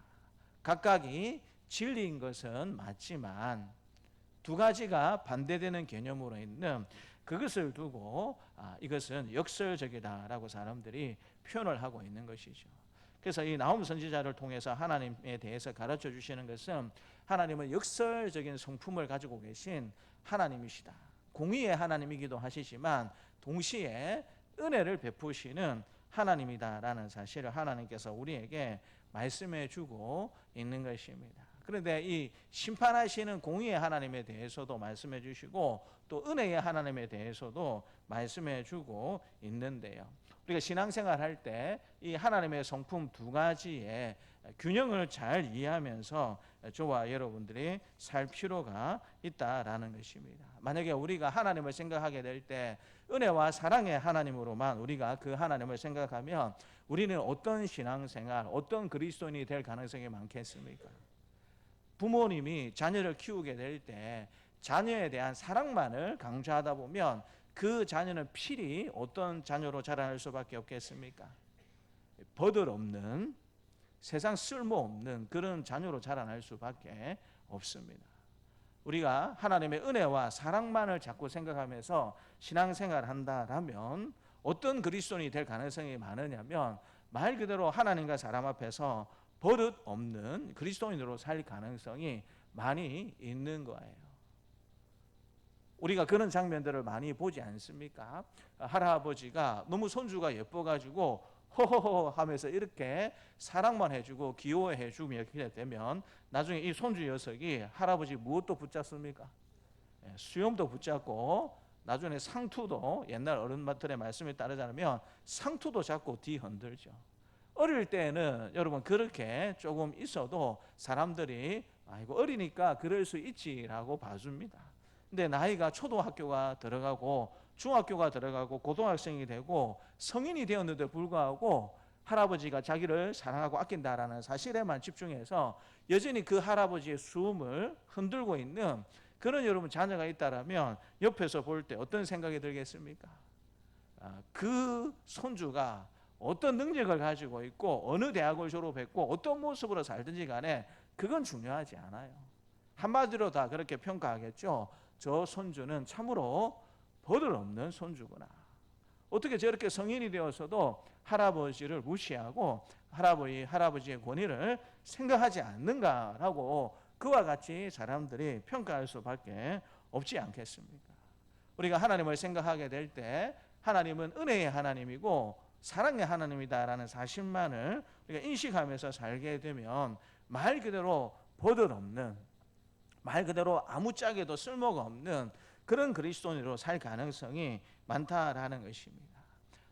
각각이 진리인 것은 맞지만 두 가지가 반대되는 개념으로 있는 그것을 두고 이것은 역설적이다라고 사람들이 표현을 하고 있는 것이죠. 그래서 이 나훔 선지자를 통해서 하나님에 대해서 가르쳐 주시는 것은 하나님은 역설적인 성품을 가지고 계신 하나님이시다. 공의의 하나님이기도 하시지만 동시에 은혜를 베푸시는 하나님이다라는 사실을 하나님께서 우리에게 말씀해 주고 있는 것입니다. 그런데 이 심판하시는 공의의 하나님에 대해서도 말씀해 주시고 또 은혜의 하나님에 대해서도 말씀해 주고 있는데요. 우리가 신앙생활 할 때 이 하나님의 성품 두 가지의 균형을 잘 이해하면서 저와 여러분들이 살 필요가 있다라는 것입니다. 만약에 우리가 하나님을 생각하게 될 때 은혜와 사랑의 하나님으로만 우리가 그 하나님을 생각하면 우리는 어떤 신앙생활, 어떤 그리스도인이 될 가능성이 많겠습니까? 부모님이 자녀를 키우게 될 때 자녀에 대한 사랑만을 강조하다 보면 그 자녀는 필히 어떤 자녀로 자라날 수밖에 없겠습니까? 버릇없는, 세상 쓸모없는 그런 자녀로 자라날 수밖에 없습니다. 우리가 하나님의 은혜와 사랑만을 자꾸 생각하면서 신앙생활을 한다라면 어떤 그리스도인이 될 가능성이 많으냐면 말 그대로 하나님과 사람 앞에서 버릇없는 그리스도인으로 살 가능성이 많이 있는 거예요. 우리가 그런 장면들을 많이 보지 않습니까? 할아버지가 너무 손주가 예뻐가지고 허허허 하면서 이렇게 사랑만 해주고 귀여워해주며 이렇게 되면 나중에 이 손주 녀석이 할아버지 무엇도 붙잡습니까? 수염도 붙잡고 나중에 상투도 옛날 어른들의 말씀에 따르자면 상투도 잡고 뒤흔들죠. 어릴 때는 여러분 그렇게 조금 있어도 사람들이 아이고 어리니까 그럴 수 있지라고 봐줍니다. 근데 나이가 초등학교가 들어가고 중학교가 들어가고 고등학생이 되고 성인이 되었는데 불구하고 할아버지가 자기를 사랑하고 아낀다라는 사실에만 집중해서 여전히 그 할아버지의 숨을 흔들고 있는 그런 여러분 자녀가 있다라면 옆에서 볼 때 어떤 생각이 들겠습니까? 그 손주가 어떤 능력을 가지고 있고 어느 대학을 졸업했고 어떤 모습으로 살든지 간에 그건 중요하지 않아요. 한마디로 다 그렇게 평가하겠죠. 저 손주는 참으로 버릇없는 손주구나. 어떻게 저렇게 성인이 되어서도 할아버지를 무시하고 할아버지의 권위를 생각하지 않는가라고 그와 같이 사람들이 평가할 수밖에 없지 않겠습니까? 우리가 하나님을 생각하게 될 때 하나님은 은혜의 하나님이고 사랑의 하나님이다라는 사실만을 우리가 인식하면서 살게 되면 말 그대로 버릇없는, 말 그대로 아무짝에도 쓸모가 없는 그런 그리스도인으로 살 가능성이 많다라는 것입니다.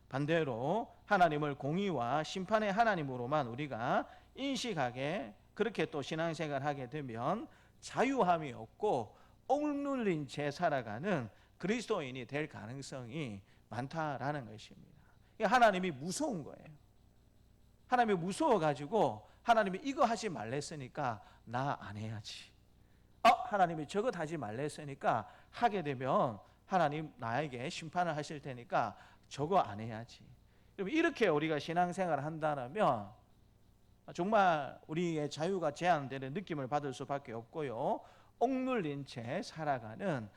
반대로 하나님을 공의와 심판의 하나님으로만 우리가 인식하게 그렇게 또 신앙생활을 하게 되면 자유함이 없고 억눌린 채 살아가는 그리스도인이 될 가능성이 많다라는 것입니다. 하나님이 무서운 거예요. 하나님이 무서워가지고 하나님이 이거 하지 말랬으니까 나 안 해야지. 하나님이 저것 하지 말랬으니까 하게 되면 하나님 나에게 심판을 하실 테니까 저거 안 해야지. 이렇게 우리가 신앙생활을 한다면 정말 우리의 자유가 제한되는 느낌을 받을 수밖에 없고요. 억눌린 채 살아가는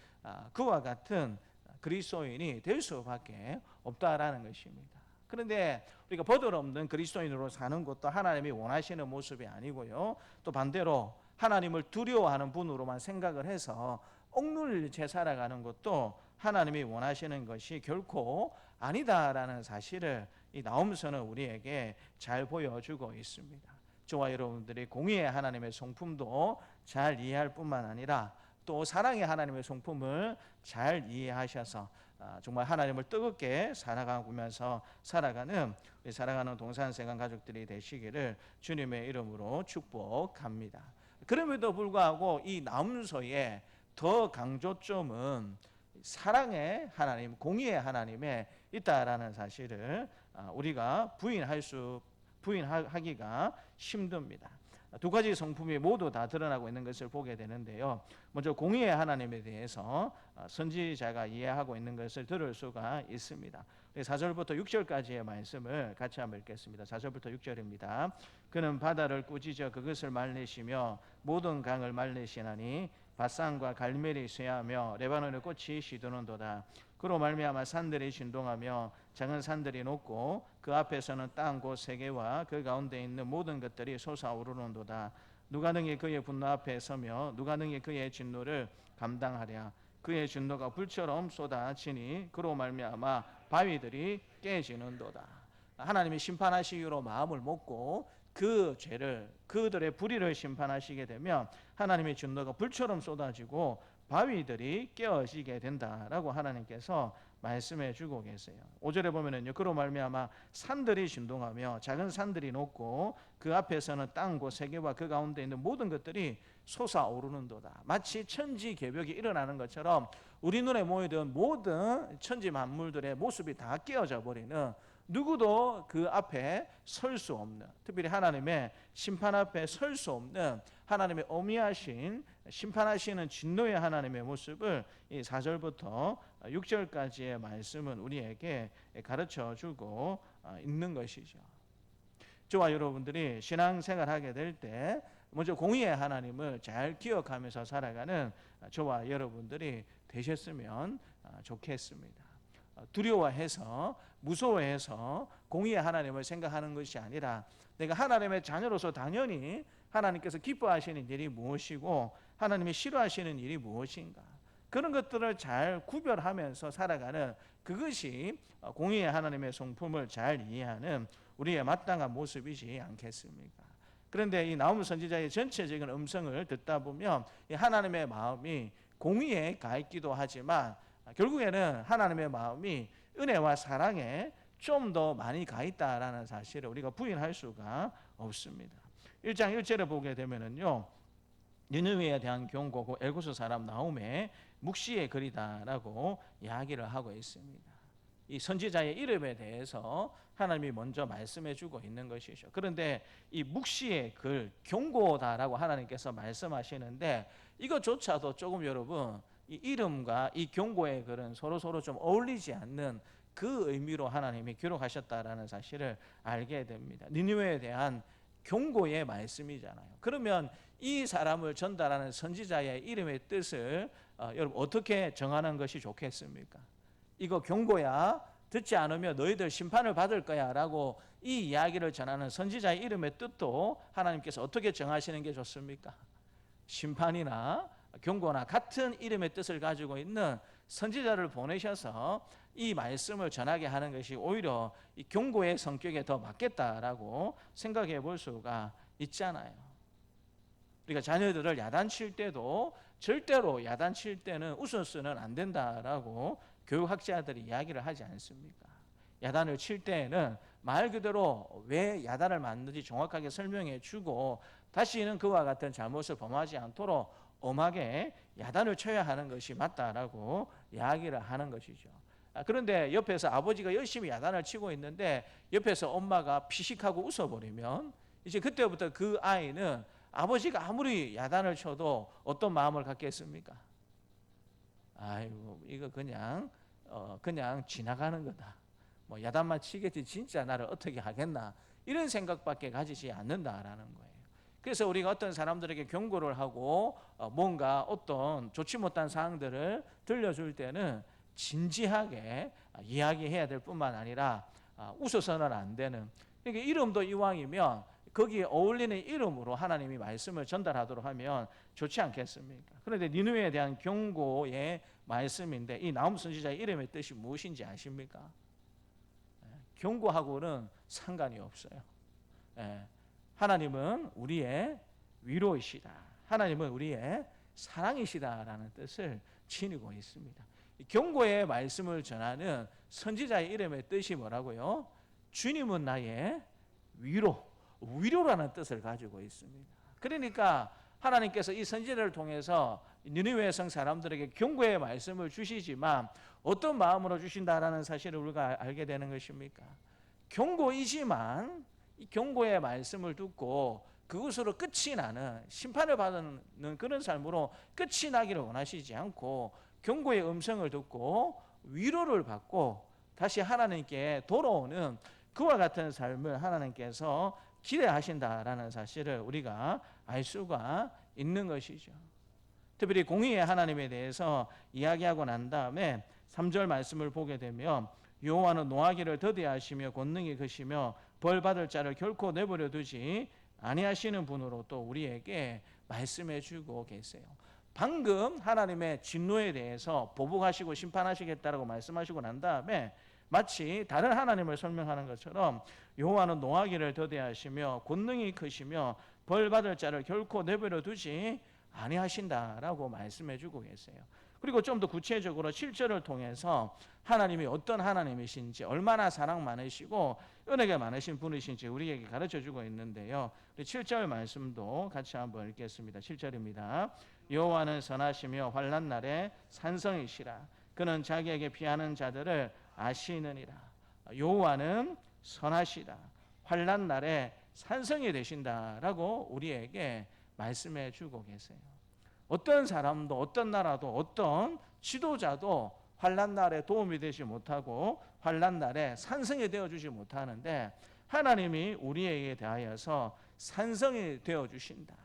그와 같은 그리스도인이 될 수밖에 없다라는 것입니다. 그런데 우리가 버릇없는 그리스도인으로 사는 것도 하나님이 원하시는 모습이 아니고요. 또 반대로 하나님을 두려워하는 분으로만 생각을 해서 억눌린 채 살아가는 것도 하나님이 원하시는 것이 결코 아니다라는 사실을 이 나홈서는 우리에게 잘 보여주고 있습니다. 저와 여러분들이 공의의 하나님의 성품도 잘 이해할 뿐만 아니라 또 사랑의 하나님의 성품을 잘 이해하셔서 정말 하나님을 뜨겁게 살아가면서 살아가는 우리 사랑하는 동산세관 가족들이 되시기를 주님의 이름으로 축복합니다. 그럼에도 불구하고 이 나홈서의 더 강조점은 사랑의 하나님, 공의의 하나님에 있다라는 사실을 우리가 부인하기가 힘듭니다. 두 가지 성품이 모두 다 드러나고 있는 것을 보게 되는데요. 먼저 공의의 하나님에 대해서 선지자가 이해하고 있는 것을 들을 수가 있습니다. 4절부터 6절까지의 말씀을 같이 한번 읽겠습니다. 4절부터 6절입니다. 그는 바다를 꾸짖어 그것을 말리시며 모든 강을 말리시나니 바산과 갈멜이 쇠하며 레바논의 꽃이 시드는도다. 그로 말미암아 산들이 진동하며 작은 산들이 높고 그 앞에서는 땅 곧 세계와 그 가운데 있는 모든 것들이 솟아오르는도다. 누가 능히 그의 분노 앞에 서며 누가 능히 그의 진노를 감당하랴. 그의 진노가 불처럼 쏟아지니 그로 말미암아 바위들이 깨지는도다. 하나님이 심판하시기로 마음을 먹고 그 죄를, 그들의 불의를 심판하시게 되면 하나님의 진노가 불처럼 쏟아지고 바위들이 깨어지게 된다라고 하나님께서 말씀해 주고 계세요. 5절에 보면은요, 그로 말미암아 산들이 진동하며 작은 산들이 높고 그 앞에서는 땅 곧 세계와 그 가운데 있는 모든 것들이 솟아오르는도다. 마치 천지개벽이 일어나는 것처럼 우리 눈에 모이던 모든 천지 만물들의 모습이 다 깨어져 버리는, 누구도 그 앞에 설 수 없는, 특별히 하나님의 심판 앞에 설 수 없는 하나님의 어미하신 심판하시는 진노의 하나님의 모습을 이 4절부터 6절까지의 말씀은 우리에게 가르쳐 주고 있는 것이죠. 저와 여러분들이 신앙생활하게 될 때 먼저 공의의 하나님을 잘 기억하면서 살아가는 저와 여러분들이 되셨으면 좋겠습니다. 두려워해서 무서워해서 공의의 하나님을 생각하는 것이 아니라 내가 하나님의 자녀로서 당연히 하나님께서 기뻐하시는 일이 무엇이고 하나님이 싫어하시는 일이 무엇인가, 그런 것들을 잘 구별하면서 살아가는, 그것이 공의의 하나님의 성품을 잘 이해하는 우리의 마땅한 모습이지 않겠습니까? 그런데 이 나움 선지자의 전체적인 음성을 듣다 보면 이 하나님의 마음이 공의에 가 있기도 하지만 결국에는 하나님의 마음이 은혜와 사랑에 좀 더 많이 가 있다라는 사실을 우리가 부인할 수가 없습니다. 1장 1절에 보게 되면은요, 니느웨에 대한 경고고 엘고스 사람 나움의 묵시의 글이다라고 이야기를 하고 있습니다. 이 선지자의 이름에 대해서 하나님이 먼저 말씀해 주고 있는 것이죠. 그런데 이 묵시의 글, 경고다라고 하나님께서 말씀하시는데 이것조차도 조금 여러분, 이 이름과 이 경고의 글은 서로 좀 어울리지 않는 그 의미로 하나님이 기록하셨다라는 사실을 알게 됩니다. 니느웨에 대한 경고의 말씀이잖아요. 그러면 이 사람을 전달하는 선지자의 이름의 뜻을 여러분 어떻게 정하는 것이 좋겠습니까? 이거 경고야, 듣지 않으면 너희들 심판을 받을 거야 라고 이 이야기를 전하는 선지자의 이름의 뜻도 하나님께서 어떻게 정하시는 게 좋습니까? 심판이나 경고나 같은 이름의 뜻을 가지고 있는 선지자를 보내셔서 이 말씀을 전하게 하는 것이 오히려 이 경고의 성격에 더 맞겠다라고 생각해 볼 수가 있잖아요. 우리가 자녀들을 야단칠 때도 절대로 야단칠 때는 웃어서는 안 된다라고 교육학자들이 이야기를 하지 않습니까? 야단을 칠 때에는 말 그대로 왜 야단을 맞는지 정확하게 설명해 주고 다시는 그와 같은 잘못을 범하지 않도록 엄하게 야단을 쳐야 하는 것이 맞다라고 이야기를 하는 것이죠. 그런데 옆에서 아버지가 열심히 야단을 치고 있는데 옆에서 엄마가 피식하고 웃어버리면 이제 그때부터 그 아이는 아버지가 아무리 야단을 쳐도 어떤 마음을 갖겠습니까? 아이고 이거 그냥 지나가는 거다. 뭐 야단만 치겠지 진짜 나를 어떻게 하겠나, 이런 생각밖에 가지지 않는다라는 거예요. 그래서 우리가 어떤 사람들에게 경고를 하고 뭔가 어떤 좋지 못한 사항들을 들려줄 때는 진지하게 이야기해야 될 뿐만 아니라 웃어서는 안 되는, 그러니까 이름도 이왕이면 거기에 어울리는 이름으로 하나님이 말씀을 전달하도록 하면 좋지 않겠습니까? 그런데 니느웨에 대한 경고의 말씀인데 이 나움 선지자의 이름의 뜻이 무엇인지 아십니까? 경고하고는 상관이 없어요. 하나님은 우리의 위로이시다, 하나님은 우리의 사랑이시다라는 뜻을 지니고 있습니다. 경고의 말씀을 전하는 선지자의 이름의 뜻이 뭐라고요? 주님은 나의 위로라는 뜻을 가지고 있습니다. 그러니까 하나님께서 이 선지자를 통해서 니느웨 성 사람들에게 경고의 말씀을 주시지만 어떤 마음으로 주신다라는 사실을 우리가 알게 되는 것입니까? 경고이지만 이 경고의 말씀을 듣고 그것으로 끝이 나는, 심판을 받는 그런 삶으로 끝이 나기를 원하시지 않고 경고의 음성을 듣고 위로를 받고 다시 하나님께 돌아오는 그와 같은 삶을 하나님께서 기대하신다라는 사실을 우리가 알 수가 있는 것이죠. 특별히 공의의 하나님에 대해서 이야기하고 난 다음에 3절 말씀을 보게 되면 여호와는 노하기를 더디하시며 권능이 크시며 벌받을 자를 결코 내버려 두지 아니하시는 분으로 또 우리에게 말씀해 주고 계세요. 방금 하나님의 진노에 대해서 보복하시고 심판하시겠다라고 말씀하시고 난 다음에 마치 다른 하나님을 설명하는 것처럼 여호와는 노하기를 더디하시며 권능이 크시며 벌받을 자를 결코 내버려 두지 아니하신다라고 말씀해 주고 계세요. 그리고 좀 더 구체적으로 7절을 통해서 하나님이 어떤 하나님이신지, 얼마나 사랑 많으시고 은혜가 많으신 분이신지 우리에게 가르쳐 주고 있는데요. 우리 7절 말씀도 같이 한번 읽겠습니다. 7절입니다. 여호와는 선하시며 환난 날에 산성이시라. 그는 자기에게 피하는 자들을 아시느니라. 여호와는 선하시다. 환난 날에 산성이 되신다라고 우리에게 말씀해 주고 계세요. 어떤 사람도, 어떤 나라도, 어떤 지도자도 환난 날에 도움이 되지 못하고 환난 날에 산성이 되어 주지 못하는데 하나님이 우리에게 대하여서 산성이 되어 주신다.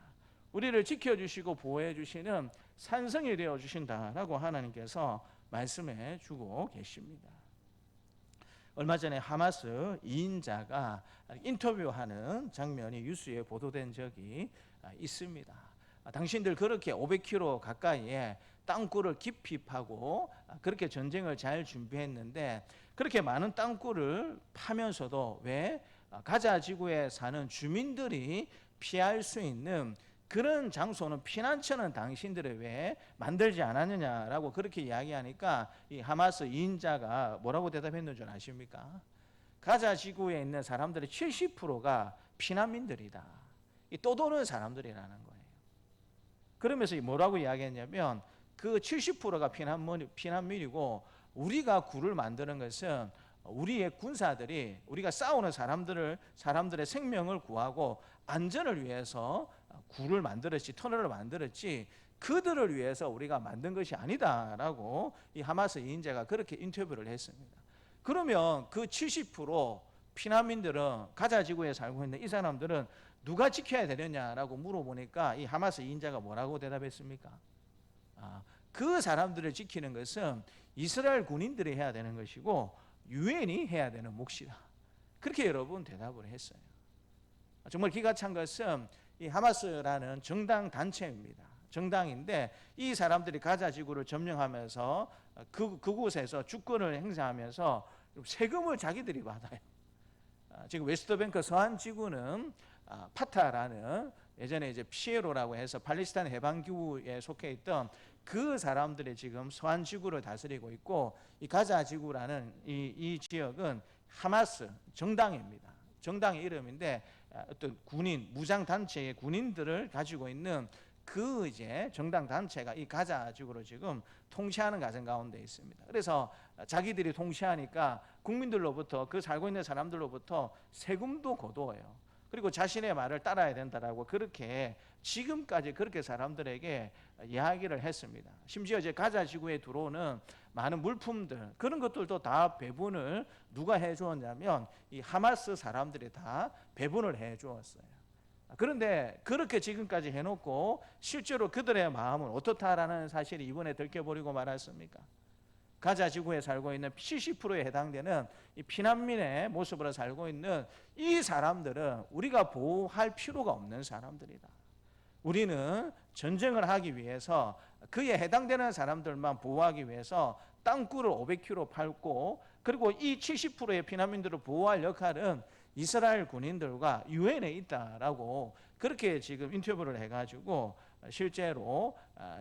우리를 지켜 주시고 보호해 주시는 산성이 되어 주신다라고 하나님께서 말씀해 주고 계십니다. 얼마 전에 하마스 2인자가 인터뷰하는 장면이 뉴스에 보도된 적이 있습니다. 당신들 그렇게 500km 가까이에 땅굴을 깊이 파고 그렇게 전쟁을 잘 준비했는데 그렇게 많은 땅굴을 파면서도 왜 가자 지구에 사는 주민들이 피할 수 있는 그런 장소는, 피난처는 당신들이 왜 만들지 않았느냐라고 그렇게 이야기하니까 이 하마스 2인자가 뭐라고 대답했는 줄 아십니까? 가자 지구에 있는 사람들의 70%가 피난민들이다. 이 떠도는 사람들이라는 거예요. 그러면서 뭐라고 이야기했냐면 그 70%가 피난민이고 우리가 굴을 만드는 것은 우리의 군사들이 우리가 싸우는 사람들의 생명을 구하고 안전을 위해서 굴을 만들었지, 터널을 만들었지 그들을 위해서 우리가 만든 것이 아니다라고 이 하마스 2인자가 그렇게 인터뷰를 했습니다. 그러면 그 70% 피난민들은 가자 지구에 살고 있는 이 사람들은 누가 지켜야 되느냐라고 물어보니까 이 하마스 2인자가 뭐라고 대답했습니까? 그 사람들을 지키는 것은 이스라엘 군인들이 해야 되는 것이고 유엔이 해야 되는 몫이다. 그렇게 여러분 대답을 했어요. 정말 기가 찬 것은 이 하마스라는 정당 단체입니다. 정당인데 이 사람들이 가자 지구를 점령하면서 그곳에서 주권을 행사하면서 세금을 자기들이 받아요. 지금 웨스트뱅크 서한 지구는 파타라는 예전에 이제 피에로라고 해서 팔레스타인 해방기구에 속해 있던 그 사람들이 지금 서한 지구를 다스리고 있고 이 가자 지구라는 이 지역은 하마스 정당입니다. 정당의 이름인데 어떤 군인, 무장 단체의 군인들을 가지고 있는 그 이제 정당 단체가 이 가자 지구를 지금 통치하는 과정 가운데 있습니다. 그래서 자기들이 통치하니까 국민들로부터, 그 살고 있는 사람들로부터 세금도 거둬요. 그리고 자신의 말을 따라야 된다라고 그렇게 지금까지 그렇게 사람들에게 이야기를 했습니다. 심지어 이제 가자 지구에 들어오는 많은 물품들, 그런 것들도 다 배분을 누가 해 주었냐면 이 하마스 사람들이 다 배분을 해 주었어요. 그런데 그렇게 지금까지 해놓고 실제로 그들의 마음은 어떻다라는 사실이 이번에 들켜버리고 말았습니까? 가자 지구에 살고 있는 70%에 해당되는 이 피난민의 모습으로 살고 있는 이 사람들은 우리가 보호할 필요가 없는 사람들이다. 우리는 전쟁을 하기 위해서 그에 해당되는 사람들만 보호하기 위해서 땅굴을 500km 밟고 그리고 이 70%의 피난민들을 보호할 역할은 이스라엘 군인들과 유엔에 있다라고 그렇게 지금 인터뷰를 해가지고 실제로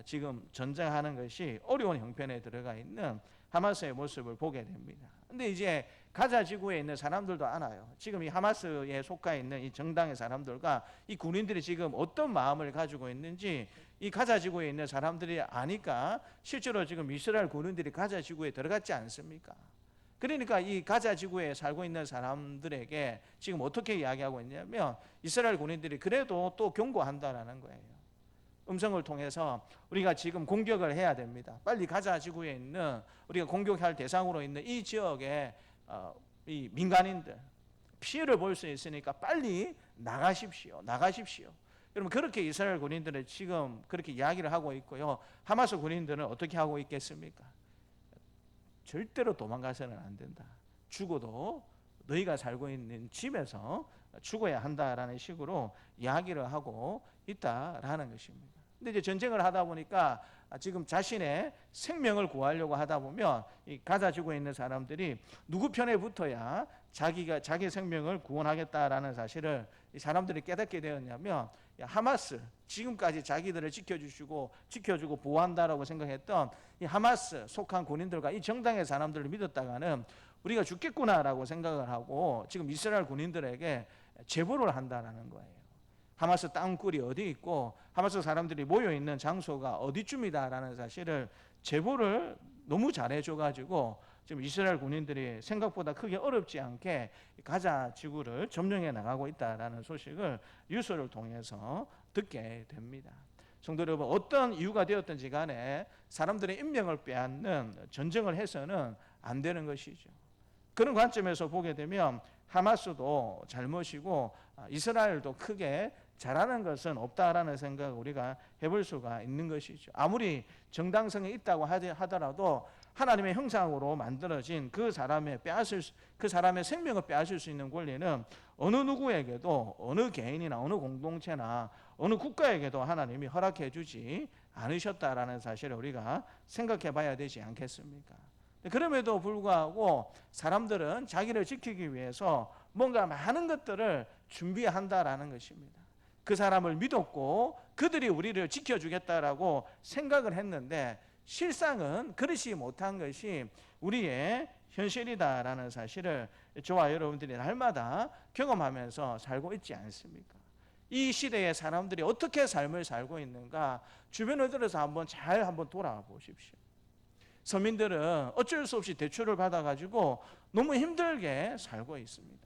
지금 전쟁하는 것이 어려운 형편에 들어가 있는 하마스의 모습을 보게 됩니다. 근데 이제 가자 지구에 있는 사람들도 알아요. 지금 이 하마스에 속해 있는 이 정당의 사람들과 이 군인들이 지금 어떤 마음을 가지고 있는지 이 가자 지구에 있는 사람들이 아니까 실제로 지금 이스라엘 군인들이 가자 지구에 들어갔지 않습니까? 그러니까 이 가자 지구에 살고 있는 사람들에게 지금 어떻게 이야기하고 있냐면 이스라엘 군인들이 그래도 또 경고한다라는 거예요. 음성을 통해서 우리가 지금 공격을 해야 됩니다. 빨리 가자 지구에 있는 우리가 공격할 대상으로 있는 이 지역의 이 민간인들 피해를 볼 수 있으니까 빨리 나가십시오. 여러분 그렇게 이스라엘 군인들은 지금 그렇게 이야기를 하고 있고요. 하마스 군인들은 어떻게 하고 있겠습니까? 절대로 도망가서는 안 된다. 죽어도 너희가 살고 있는 집에서 죽어야 한다라는 식으로 이야기를 하고 있다라는 것입니다. 근데 이제 전쟁을 하다 보니까 지금 자신의 생명을 구하려고 하다 보면 이 가자 지구에 있는 사람들이 누구 편에 붙어야 자기 생명을 구원하겠다라는 사실을 이 사람들이 깨닫게 되었냐면 하마스, 지금까지 자기들을 지켜주고 보호한다라고 생각했던 이 하마스 속한 군인들과 이 정당의 사람들을 믿었다가는 우리가 죽겠구나라고 생각을 하고 지금 이스라엘 군인들에게 제보를 한다라는 거예요. 하마스 땅굴이 어디 있고 하마스 사람들이 모여있는 장소가 어디쯤이다라는 사실을 제보를 너무 잘해줘가지고 지금 이스라엘 군인들이 생각보다 크게 어렵지 않게 가자 지구를 점령해 나가고 있다라는 소식을 뉴스를 통해서 듣게 됩니다. 성도 여러분, 어떤 이유가 되었든지 간에 사람들의 인명을 빼앗는 전쟁을 해서는 안 되는 것이죠. 그런 관점에서 보게 되면 하마스도 잘못이고 이스라엘도 크게 잘하는 것은 없다라는 생각을 우리가 해볼 수가 있는 것이죠. 아무리 정당성이 있다고 하더라도 하나님의 형상으로 만들어진 그 사람의 생명을 빼앗을 수 있는 권리는 어느 누구에게도 어느 개인이나 어느 공동체나 어느 국가에게도 하나님이 허락해 주지 않으셨다라는 사실을 우리가 생각해 봐야 되지 않겠습니까? 그럼에도 불구하고 사람들은 자기를 지키기 위해서 뭔가 많은 것들을 준비한다라는 것입니다. 그 사람을 믿었고 그들이 우리를 지켜주겠다라고 생각을 했는데 실상은 그렇지 못한 것이 우리의 현실이다라는 사실을 저와 여러분들이 날마다 경험하면서 살고 있지 않습니까? 이 시대의 사람들이 어떻게 삶을 살고 있는가 주변을 들어서 한번 돌아보십시오. 서민들은 어쩔 수 없이 대출을 받아가지고 너무 힘들게 살고 있습니다.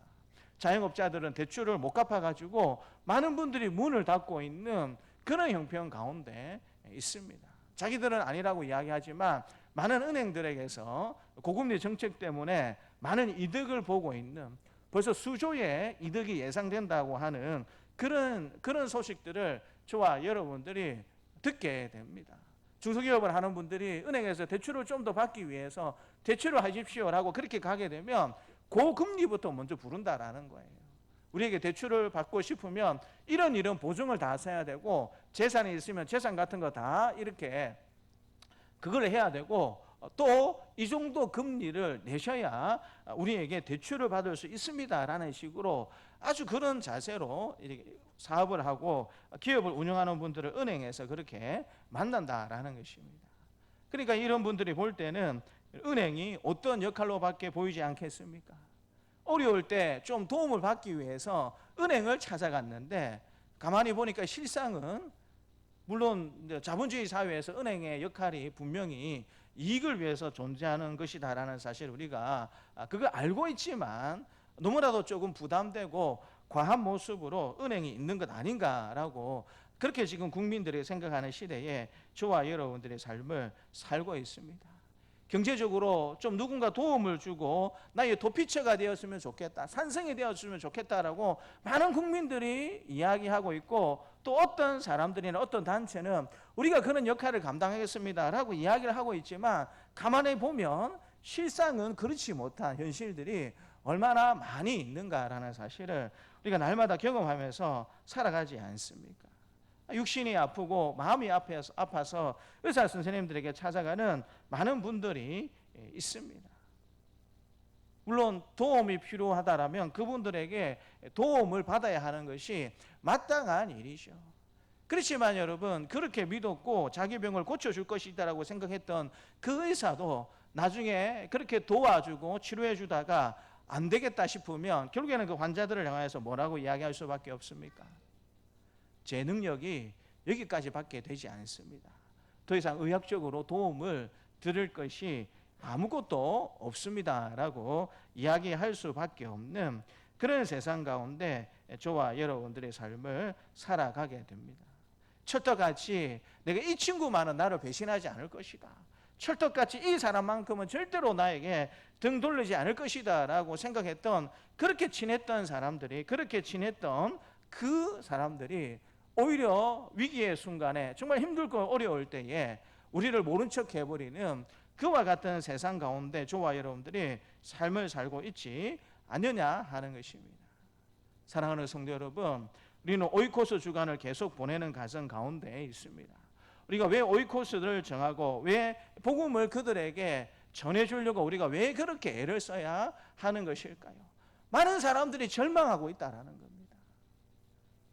자영업자들은 대출을 못 갚아가지고 많은 분들이 문을 닫고 있는 그런 형편 가운데 있습니다. 자기들은 아니라고 이야기하지만 많은 은행들에게서 고금리 정책 때문에 많은 이득을 보고 있는 벌써 수조의 이득이 예상된다고 하는 그런 소식들을 저와 여러분들이 듣게 됩니다. 중소기업을 하는 분들이 은행에서 대출을 좀 더 받기 위해서 대출을 하십시오라고 그렇게 가게 되면 고금리부터 먼저 부른다라는 거예요. 우리에게 대출을 받고 싶으면 이런 보증을 다 써야 되고 재산이 있으면 재산 같은 거 다 이렇게 그걸 해야 되고 또 이 정도 금리를 내셔야 우리에게 대출을 받을 수 있습니다라는 식으로 아주 그런 자세로 이렇게 사업을 하고 기업을 운영하는 분들을 은행에서 그렇게 만난다라는 것입니다. 그러니까 이런 분들이 볼 때는 은행이 어떤 역할로밖에 보이지 않겠습니까? 어려울 때 좀 도움을 받기 위해서 은행을 찾아갔는데 가만히 보니까 실상은 물론 자본주의 사회에서 은행의 역할이 분명히 이익을 위해서 존재하는 것이다라는 사실 우리가 그걸 알고 있지만 너무나도 조금 부담되고 과한 모습으로 은행이 있는 것 아닌가라고 그렇게 지금 국민들이 생각하는 시대에 저와 여러분들의 삶을 살고 있습니다. 경제적으로 좀 누군가 도움을 주고 나의 도피처가 되었으면 좋겠다, 산성이 되었으면 좋겠다라고 많은 국민들이 이야기하고 있고 또 어떤 사람들이나 어떤 단체는 우리가 그런 역할을 감당하겠습니다라고 이야기를 하고 있지만 가만히 보면 실상은 그렇지 못한 현실들이 얼마나 많이 있는가라는 사실을 우리가 날마다 경험하면서 살아가지 않습니까? 육신이 아프고 마음이 아파서 의사 선생님들에게 찾아가는 많은 분들이 있습니다. 물론 도움이 필요하다라면 그분들에게 도움을 받아야 하는 것이 마땅한 일이죠. 그렇지만 여러분, 그렇게 믿었고 자기 병을 고쳐줄 것이다라고 생각했던 그 의사도 나중에 그렇게 도와주고 치료해 주다가 안 되겠다 싶으면 결국에는 그 환자들을 향해서 뭐라고 이야기할 수밖에 없습니까? 제 능력이 여기까지밖에 되지 않습니다. 더 이상 의학적으로 도움을 드릴 것이 아무것도 없습니다라고 이야기할 수밖에 없는 그런 세상 가운데 저와 여러분들의 삶을 살아가게 됩니다. 철떡같이 내가 이 친구만은 나를 배신하지 않을 것이다, 철떡같이 이 사람만큼은 절대로 나에게 등 돌리지 않을 것이다 라고 생각했던, 그렇게 지냈던 사람들이, 그렇게 지냈던 그 사람들이 오히려 위기의 순간에 정말 힘들고 어려울 때에 우리를 모른 척 해버리는 그와 같은 세상 가운데 저와 여러분들이 삶을 살고 있지 않느냐 하는 것입니다. 사랑하는 성도 여러분, 우리는 오이코스 주간을 계속 보내는 과정 가운데 있습니다. 우리가 왜 오이코스를 정하고 왜 복음을 그들에게 전해주려고 우리가 왜 그렇게 애를 써야 하는 것일까요? 많은 사람들이 절망하고 있다는 겁니다.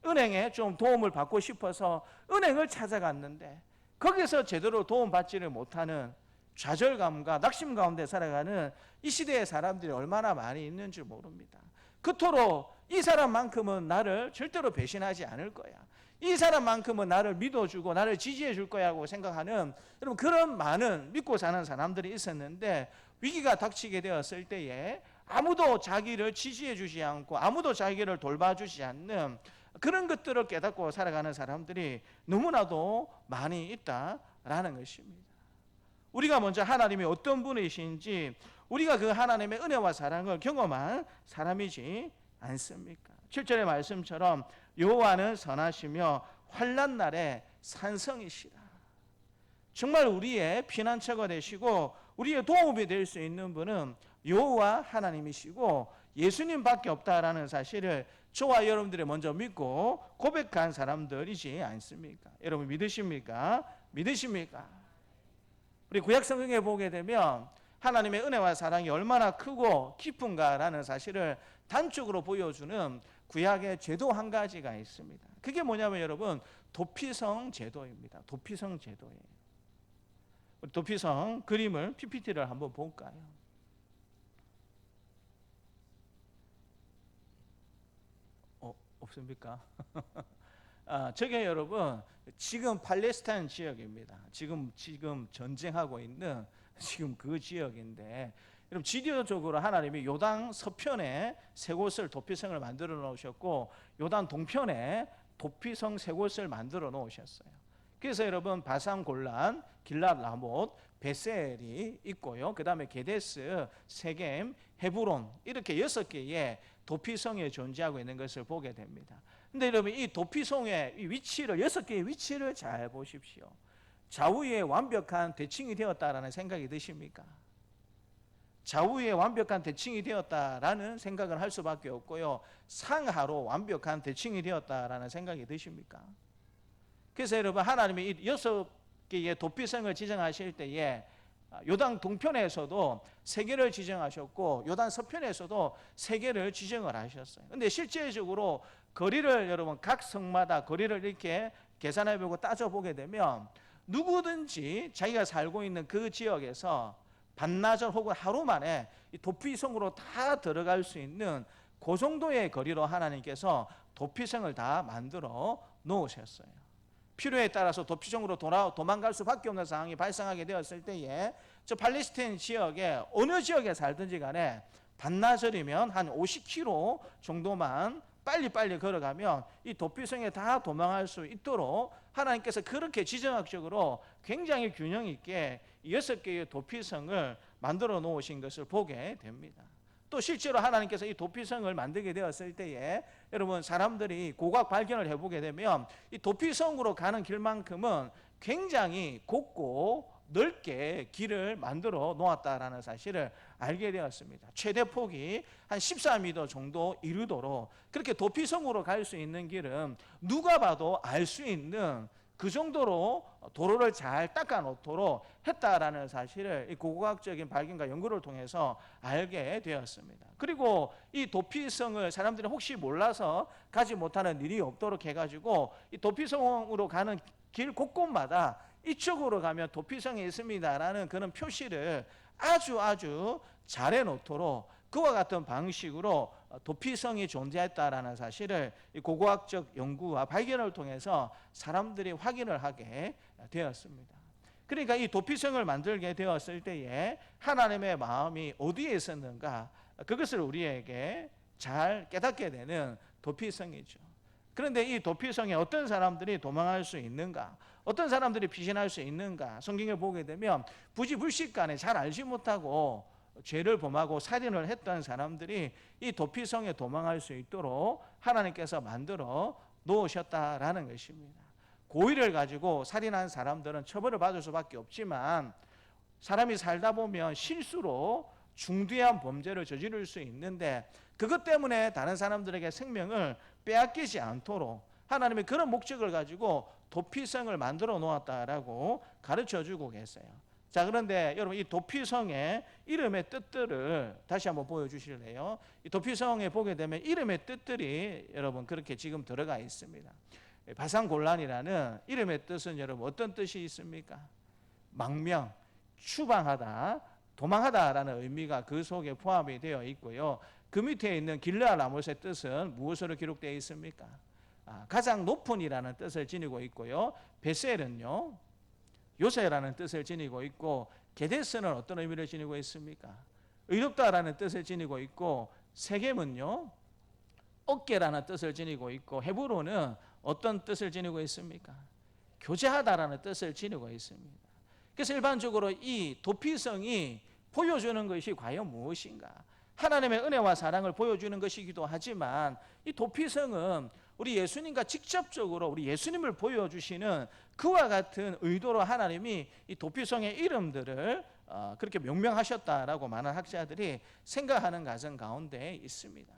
은행에 좀 도움을 받고 싶어서 은행을 찾아갔는데 거기서 제대로 도움받지를 못하는 좌절감과 낙심 가운데 살아가는 이 시대의 사람들이 얼마나 많이 있는지 모릅니다. 그토록 이 사람만큼은 나를 절대로 배신하지 않을 거야, 이 사람만큼은 나를 믿어주고 나를 지지해 줄 거야 하고 생각하는, 여러분, 그런 많은 믿고 사는 사람들이 있었는데 위기가 닥치게 되었을 때에 아무도 자기를 지지해 주지 않고 아무도 자기를 돌봐주지 않는 그런 것들을 깨닫고 살아가는 사람들이 너무나도 많이 있다라는 것입니다. 우리가 먼저 하나님이 어떤 분이신지, 우리가 그 하나님의 은혜와 사랑을 경험한 사람이지 않습니까? 7절의 말씀처럼 여호와는 선하시며 환난 날에 산성이시라. 정말 우리의 피난처가 되시고 우리의 도움이 될 수 있는 분은 여호와 하나님이시고 예수님밖에 없다라는 사실을 저와 여러분들이 먼저 믿고 고백한 사람들이지 않습니까? 여러분 믿으십니까? 믿으십니까? 우리 구약 성경에 보게 되면 하나님의 은혜와 사랑이 얼마나 크고 깊은가라는 사실을 단적으로 보여주는 구약의 제도 한 가지가 있습니다. 그게 뭐냐면 여러분, 도피성 제도입니다. 도피성 제도예요. 우리 도피성 그림을 PPT를 한번 볼까요? 없습니까? 저게 여러분 지금 팔레스타인 지역입니다. 지금 전쟁하고 있는 지금 그 지역인데, 여러분 지리적으로 하나님이 요단 서편에 세 곳을 도피성을 만들어 놓으셨고 요단 동편에 도피성 세 곳을 만들어 놓으셨어요. 그래서 여러분 바산 골란, 길랏 라못, 베셀이 있고요. 그 다음에 게데스, 세겜, 헤브론, 이렇게 6개의 도피성에 존재하고 있는 것을 보게 됩니다. 근데 여러분 이 도피성의 이 위치를, 6개의 위치를 잘 보십시오. 좌우에 완벽한 대칭이 되었다라는 생각이 드십니까? 좌우에 완벽한 대칭이 되었다라는 생각을 할 수밖에 없고요. 상하로 완벽한 대칭이 되었다라는 생각이 드십니까? 그래서 여러분 하나님이 이 6개의 도피성을 지정하실 때에 요단 동편에서도 3개를 지정하셨고 요단 서편에서도 3개를 지정을 하셨어요. 근데 실제적으로 거리를 여러분 각 성마다 거리를 이렇게 계산해보고 따져보게 되면 누구든지 자기가 살고 있는 그 지역에서 반나절 혹은 하루 만에 이 도피성으로 다 들어갈 수 있는 그 정도의 거리로 하나님께서 도피성을 다 만들어 놓으셨어요. 필요에 따라서 도피성으로 도망갈 수밖에 없는 상황이 발생하게 되었을 때에 저 팔레스타인 지역에 어느 지역에 살든지 간에 반나절이면 한 50km 정도만 빨리 걸어가면 이 도피성에 다 도망할 수 있도록 하나님께서 그렇게 지정학적으로 굉장히 균형 있게 6개의 도피성을 만들어 놓으신 것을 보게 됩니다. 또 실제로 하나님께서 이 도피성을 만들게 되었을 때에 여러분 사람들이 고각 발견을 해보게 되면 이 도피성으로 가는 길만큼은 굉장히 곱고 넓게 길을 만들어 놓았다라는 사실을 알게 되었습니다. 최대 폭이 한 14m 정도 이르도록 그렇게 도피성으로 갈 수 있는 길은 누가 봐도 알 수 있는 그 정도로 도로를 잘 닦아 놓도록 했다라는 사실을 이 고고학적인 발견과 연구를 통해서 알게 되었습니다. 그리고 이 도피성을 사람들이 혹시 몰라서 가지 못하는 일이 없도록 해가지고 이 도피성으로 가는 길 곳곳마다 이쪽으로 가면 도피성이 있습니다라는 그런 표시를 아주 잘해 놓도록 그와 같은 방식으로 도피성이 존재했다라는 사실을 이 고고학적 연구와 발견을 통해서 사람들이 확인을 하게 되었습니다. 그러니까 이 도피성을 만들게 되었을 때에 하나님의 마음이 어디에 있었는가, 그것을 우리에게 잘 깨닫게 되는 도피성이죠. 그런데 이 도피성에 어떤 사람들이 도망할 수 있는가, 어떤 사람들이 피신할 수 있는가, 성경에 보게 되면 부지불식간에 잘 알지 못하고 죄를 범하고 살인을 했던 사람들이 이 도피성에 도망할 수 있도록 하나님께서 만들어 놓으셨다라는 것입니다. 고의를 가지고 살인한 사람들은 처벌을 받을 수밖에 없지만, 사람이 살다 보면 실수로 중대한 범죄를 저지를 수 있는데, 그것 때문에 다른 사람들에게 생명을 빼앗기지 않도록 하나님의 그런 목적을 가지고 도피성을 만들어 놓았다라고 가르쳐 주고 계세요. 자, 그런데 여러분, 이 도피성의 이름의 뜻들을 다시 한번 보여주실래요? 이 도피성에 보게 되면 이름의 뜻들이 여러분 그렇게 지금 들어가 있습니다. 바산골란이라는 이름의 뜻은 여러분 어떤 뜻이 있습니까? 망명, 추방하다, 도망하다라는 의미가 그 속에 포함이 되어 있고요. 그 밑에 있는 길르앗 라못의 뜻은 무엇으로 기록되어 있습니까? 가장 높은이라는 뜻을 지니고 있고요. 베셀은요, 요새라는 뜻을 지니고 있고, 게데스는 어떤 의미를 지니고 있습니까? 의롭다라는 뜻을 지니고 있고, 세겜은요, 어깨라는 뜻을 지니고 있고, 헤브론은 어떤 뜻을 지니고 있습니까? 교제하다라는 뜻을 지니고 있습니다. 그래서 일반적으로 이 도피성이 보여주는 것이 과연 무엇인가? 하나님의 은혜와 사랑을 보여주는 것이기도 하지만, 이 도피성은 우리 예수님과 직접적으로 우리 예수님을 보여주시는 그와 같은 의도로 하나님이 이 도피성의 이름들을 그렇게 명명하셨다라고 많은 학자들이 생각하는 가정 가운데 있습니다.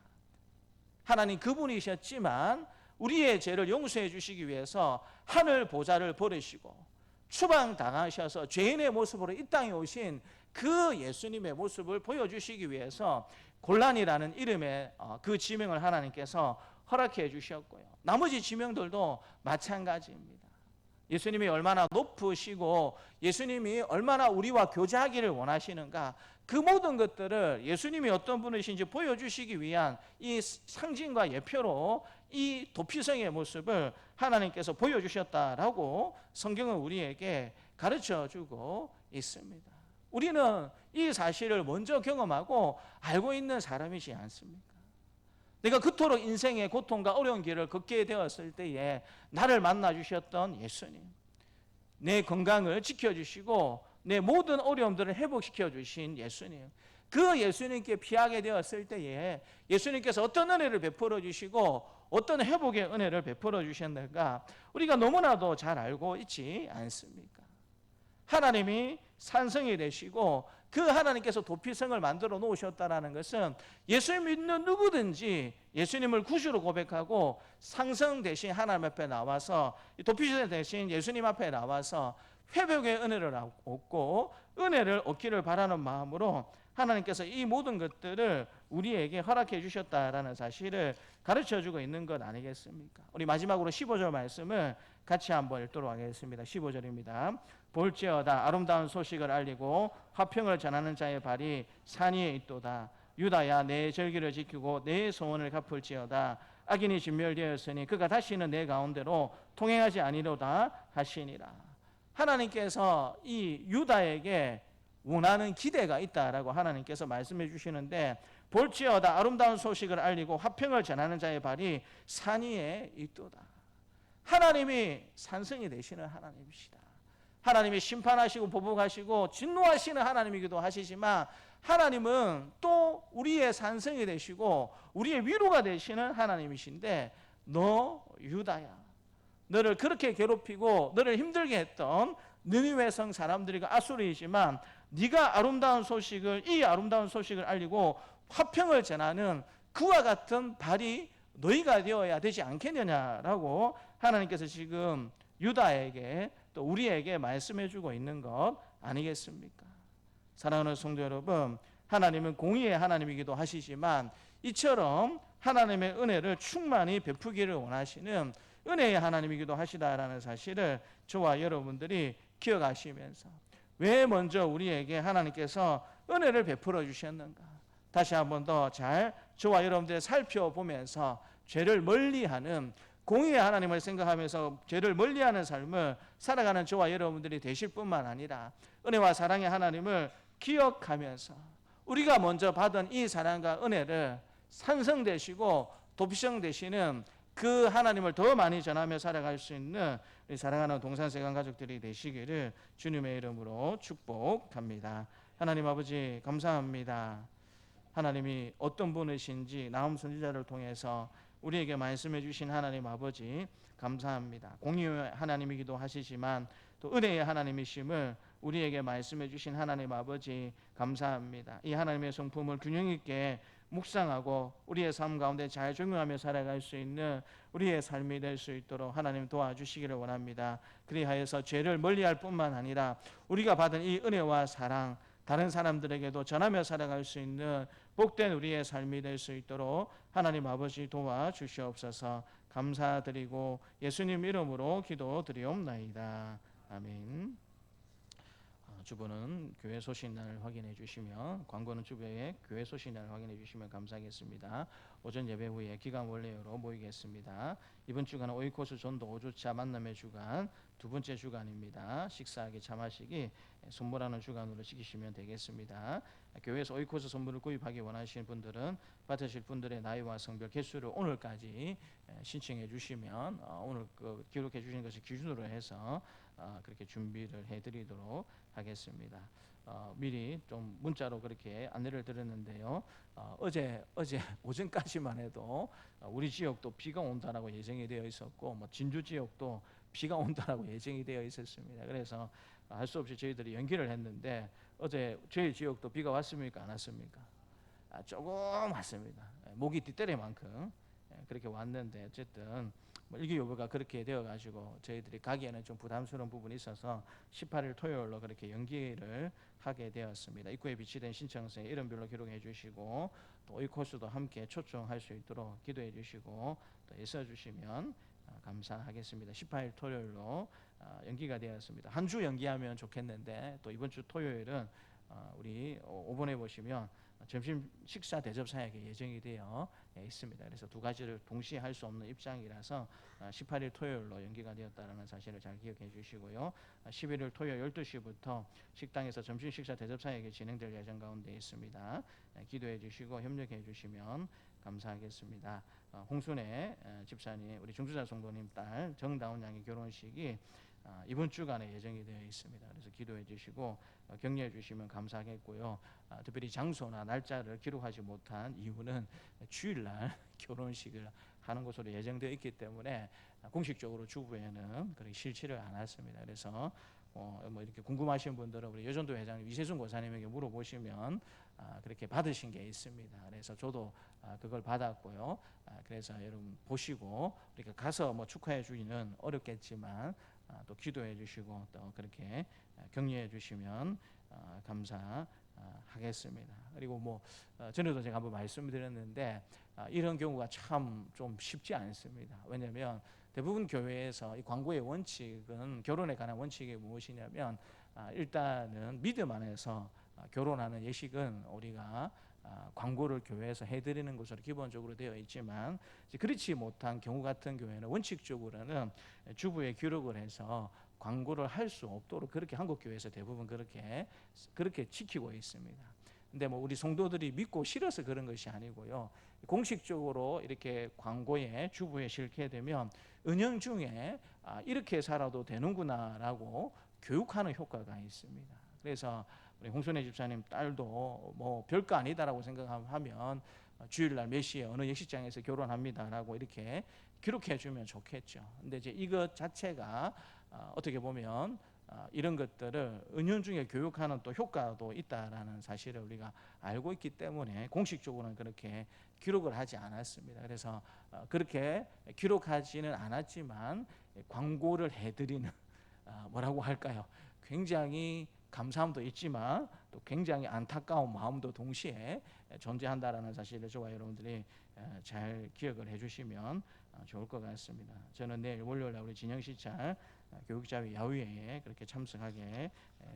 하나님 그분이셨지만 우리의 죄를 용서해 주시기 위해서 하늘 보좌를 버리시고 추방당하셔서 죄인의 모습으로 이 땅에 오신 그 예수님의 모습을 보여주시기 위해서 골란이라는 이름의 그 지명을 하나님께서 허락해 주셨고요. 나머지 지명들도 마찬가지입니다. 예수님이 얼마나 높으시고 예수님이 얼마나 우리와 교제하기를 원하시는가, 그 모든 것들을 예수님이 어떤 분이신지 보여주시기 위한 이 상징과 예표로 이 도피성의 모습을 하나님께서 보여주셨다라고 성경은 우리에게 가르쳐주고 있습니다. 우리는 이 사실을 먼저 경험하고 알고 있는 사람이지 않습니까? 내가 그토록 인생의 고통과 어려운 길을 걷게 되었을 때에 나를 만나 주셨던 예수님, 내 건강을 지켜주시고 내 모든 어려움들을 회복시켜 주신 예수님, 그 예수님께 피하게 되었을 때에 예수님께서 어떤 은혜를 베풀어 주시고 어떤 회복의 은혜를 베풀어 주셨는가, 우리가 너무나도 잘 알고 있지 않습니까? 하나님이 산성이 되시고 그 하나님께서 도피성을 만들어 놓으셨다는 것은 예수님 믿는 누구든지 예수님을 구주로 고백하고 상성 대신 하나님 앞에 나와서, 도피성 대신 예수님 앞에 나와서 회복의 은혜를 얻고 은혜를 얻기를 바라는 마음으로 하나님께서 이 모든 것들을 우리에게 허락해 주셨다라는 사실을 가르쳐주고 있는 것 아니겠습니까? 우리 마지막으로 15절 말씀을 같이 한번 읽도록 하겠습니다. 15절입니다. 볼지어다 아름다운 소식을 알리고 화평을 전하는 자의 발이 산 위에 있도다. 유다야, 내 절기를 지키고 내 소원을 갚을지어다. 악인이 진멸되었으니 그가 다시는 내 가운데로 통행하지 아니로다 하시니라. 하나님께서 이 유다에게 원하는 기대가 있다라고 하나님께서 말씀해 주시는데, 볼지어다 아름다운 소식을 알리고 화평을 전하는 자의 발이 산 위에 있도다. 하나님이 산성이 되시는 하나님이시다. 하나님이 심판하시고 보복하시고 진노하시는 하나님이기도 하시지만, 하나님은 또 우리의 산성이 되시고 우리의 위로가 되시는 하나님이신데, 너 유다야, 너를 그렇게 괴롭히고 너를 힘들게 했던 느니웨 성 사람들이가 아수르이지만 네가 이 아름다운 소식을 알리고 화평을 전하는 그와 같은 발이 너희가 되어야 되지 않겠느냐라고 하나님께서 지금 유다에게 또 우리에게 말씀해 주고 있는 것 아니겠습니까? 사랑하는 성도 여러분, 하나님은 공의의 하나님이기도 하시지만 이처럼 하나님의 은혜를 충만히 베푸기를 원하시는 은혜의 하나님이기도 하시다라는 사실을 저와 여러분들이 기억하시면서, 왜 먼저 우리에게 하나님께서 은혜를 베풀어 주셨는가, 다시 한번 더 잘 저와 여러분들 살펴보면서 죄를 멀리하는 공의의 하나님을 생각하면서 죄를 멀리하는 삶을 살아가는 저와 여러분들이 되실 뿐만 아니라 은혜와 사랑의 하나님을 기억하면서 우리가 먼저 받은 이 사랑과 은혜를 산성되시고 돕성되시는 그 하나님을 더 많이 전하며 살아갈 수 있는 우리 사랑하는 동산세관 가족들이 되시기를 주님의 이름으로 축복합니다. 하나님 아버지 감사합니다. 하나님이 어떤 분이신지 나움 선지자를 통해서 우리에게 말씀해 주신 하나님 아버지 감사합니다. 공의의 하나님이기도 하시지만 또 은혜의 하나님이심을 우리에게 말씀해 주신 하나님 아버지 감사합니다. 이 하나님의 성품을 균형 있게 묵상하고 우리의 삶 가운데 잘 적용하며 살아갈 수 있는 우리의 삶이 될 수 있도록 하나님 도와주시기를 원합니다. 그리하여서 죄를 멀리할 뿐만 아니라 우리가 받은 이 은혜와 사랑 다른 사람들에게도 전하며 살아갈 수 있는 복된 우리의 삶이 될 수 있도록 하나님 아버지 도와주시옵소서. 감사드리고 예수님 이름으로 기도드리옵나이다. 아멘. 주보는 교회 소식란을 확인해 주시면, 광고는 주보에 교회 소식란을 확인해 주시면 감사하겠습니다. 오전 예배 후에 기간 원래로 모이겠습니다. 이번 주간은 오이코스 전도 5주차 만남의 주간 두 번째 주간입니다. 식사하기 참하시기 선물하는 주간으로 지키시면 되겠습니다. 교회에서 오이코스 선물을 구입하기 원하시는 분들은 받으실 분들의 나이와 성별 개수를 오늘까지 신청해 주시면 오늘 기록해 주신 것을 기준으로 해서 그렇게 준비를 해드리도록 하겠습니다. 미리 좀 문자로 그렇게 안내를 드렸는데요. 어제 오전까지만 해도 우리 지역도 비가 온다라고 예정이 되어 있었고, 뭐 진주 지역도 비가 온다라고 예정이 되어 있었습니다. 그래서 할 수 없이 저희들이 연기를 했는데 어제 저희 지역도 비가 왔습니까? 안 왔습니까? 조금 왔습니다. 목이 뒤때릴 만큼 그렇게 왔는데 어쨌든 일기요보가 그렇게 되어가지고 저희들이 가기에는 좀 부담스러운 부분이 있어서 18일 토요일로 그렇게 연기를 하게 되었습니다. 입구에 비치된 신청서에 이름별로 기록해 주시고 또 오이코스도 함께 초청할 수 있도록 기도해 주시고 또 애써 주시면 감사하겠습니다. 18일 토요일로 연기가 되었습니다. 한 주 연기하면 좋겠는데 또 이번 주 토요일은 우리 5번에 보시면 점심 식사 대접 사역이 예정이 되어 있습니다. 그래서 두 가지를 동시에 할 수 없는 입장이라서 18일 토요일로 연기가 되었다는 사실을 잘 기억해 주시고요. 11일 토요일 12시부터 식당에서 점심 식사 대접 사역이 진행될 예정 가운데 있습니다. 기도해 주시고 협력해 주시면 감사하겠습니다. 홍순애 집사님, 우리 중수자 성도님 딸 정다운 양의 결혼식이 이번 주간에 예정이 되어 있습니다. 그래서 기도해 주시고 격려해 주시면 감사하겠고요. 특별히 장소나 날짜를 기록하지 못한 이유는 주일날 결혼식을 하는 것으로 예정되어 있기 때문에 공식적으로 주부에는 그렇게 실치를 않았습니다. 그래서 뭐 이렇게 궁금하신 분들은 우리 여전도 회장님 이세순 고사님에게 물어보시면 그렇게 받으신 게 있습니다. 그래서 저도 그걸 받았고요. 그래서 여러분 보시고 우리가 가서 뭐 축하해 주기는 어렵겠지만 또 기도해 주시고 또 그렇게 격려해 주시면 감사하겠습니다. 그리고 뭐 전에도 제가 한번 말씀드렸는데 이런 경우가 참 좀 쉽지 않습니다. 왜냐하면 대부분 교회에서 이 광고의 원칙은, 결혼에 관한 원칙이 무엇이냐면 일단은 믿음 안에서 결혼하는 예식은 우리가 광고를 교회에서 해드리는 것으로 기본적으로 되어 있지만, 그렇지 못한 경우 같은 경우에는 원칙적으로는 주부에 기록을 해서 광고를 할 수 없도록 그렇게 한국 교회에서 대부분 그렇게 지키고 있습니다. 근데 뭐 우리 성도들이 믿고 싫어서 그런 것이 아니고요. 공식적으로 이렇게 광고에 주부에 실게 되면 은연중에 이렇게 살아도 되는구나라고 교육하는 효과가 있습니다. 그래서 우리 홍순애 집사님 딸도 뭐 별거 아니다라고 생각하면 주일날 몇 시에 어느 예식장에서 결혼합니다라고 이렇게 기록해 주면 좋겠죠. 근데 이제 이것 자체가 어떻게 보면 이런 것들을 은연중에 교육하는 또 효과도 있다라는 사실을 우리가 알고 있기 때문에 공식적으로는 그렇게 기록을 하지 않았습니다. 그래서 그렇게 기록하지는 않았지만 광고를 해드리는 뭐라고 할까요? 굉장히 감사함도 있지만 또 굉장히 안타까운 마음도 동시에 존재한다라는 사실을 저와 여러분들이 잘 기억을 해주시면 좋을 것 같습니다. 저는 내일 월요일날 우리 진영시찰 교육자회 야후회에 그렇게 참석하게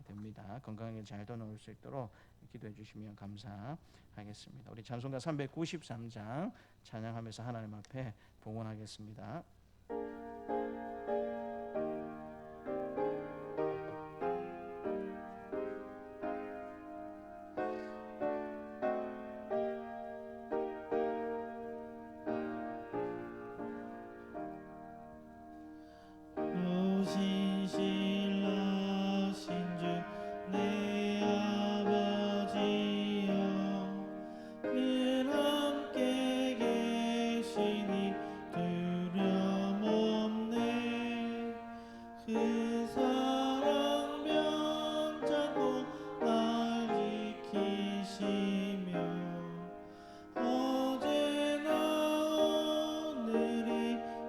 됩니다. 건강하게 잘 다녀올 수 있도록 기도해 주시면 감사하겠습니다. 우리 찬송가 393장 찬양하면서 하나님 앞에 봉헌하겠습니다. 오신 신라신 주 내 아버지여 늘 함께 계시니 두려움 없네 그 사랑 면찮고 날 지키시며 어제나 오늘이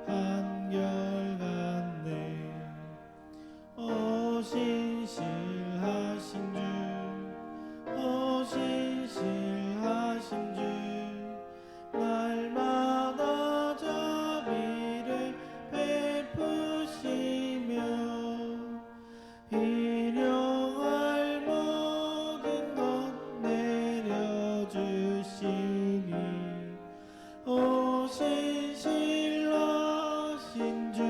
한결같네 오신실하신 주 오신실하신 주 날마다 자비를 베푸시며 일용할 모든 것 내려주시니 오신실하신 주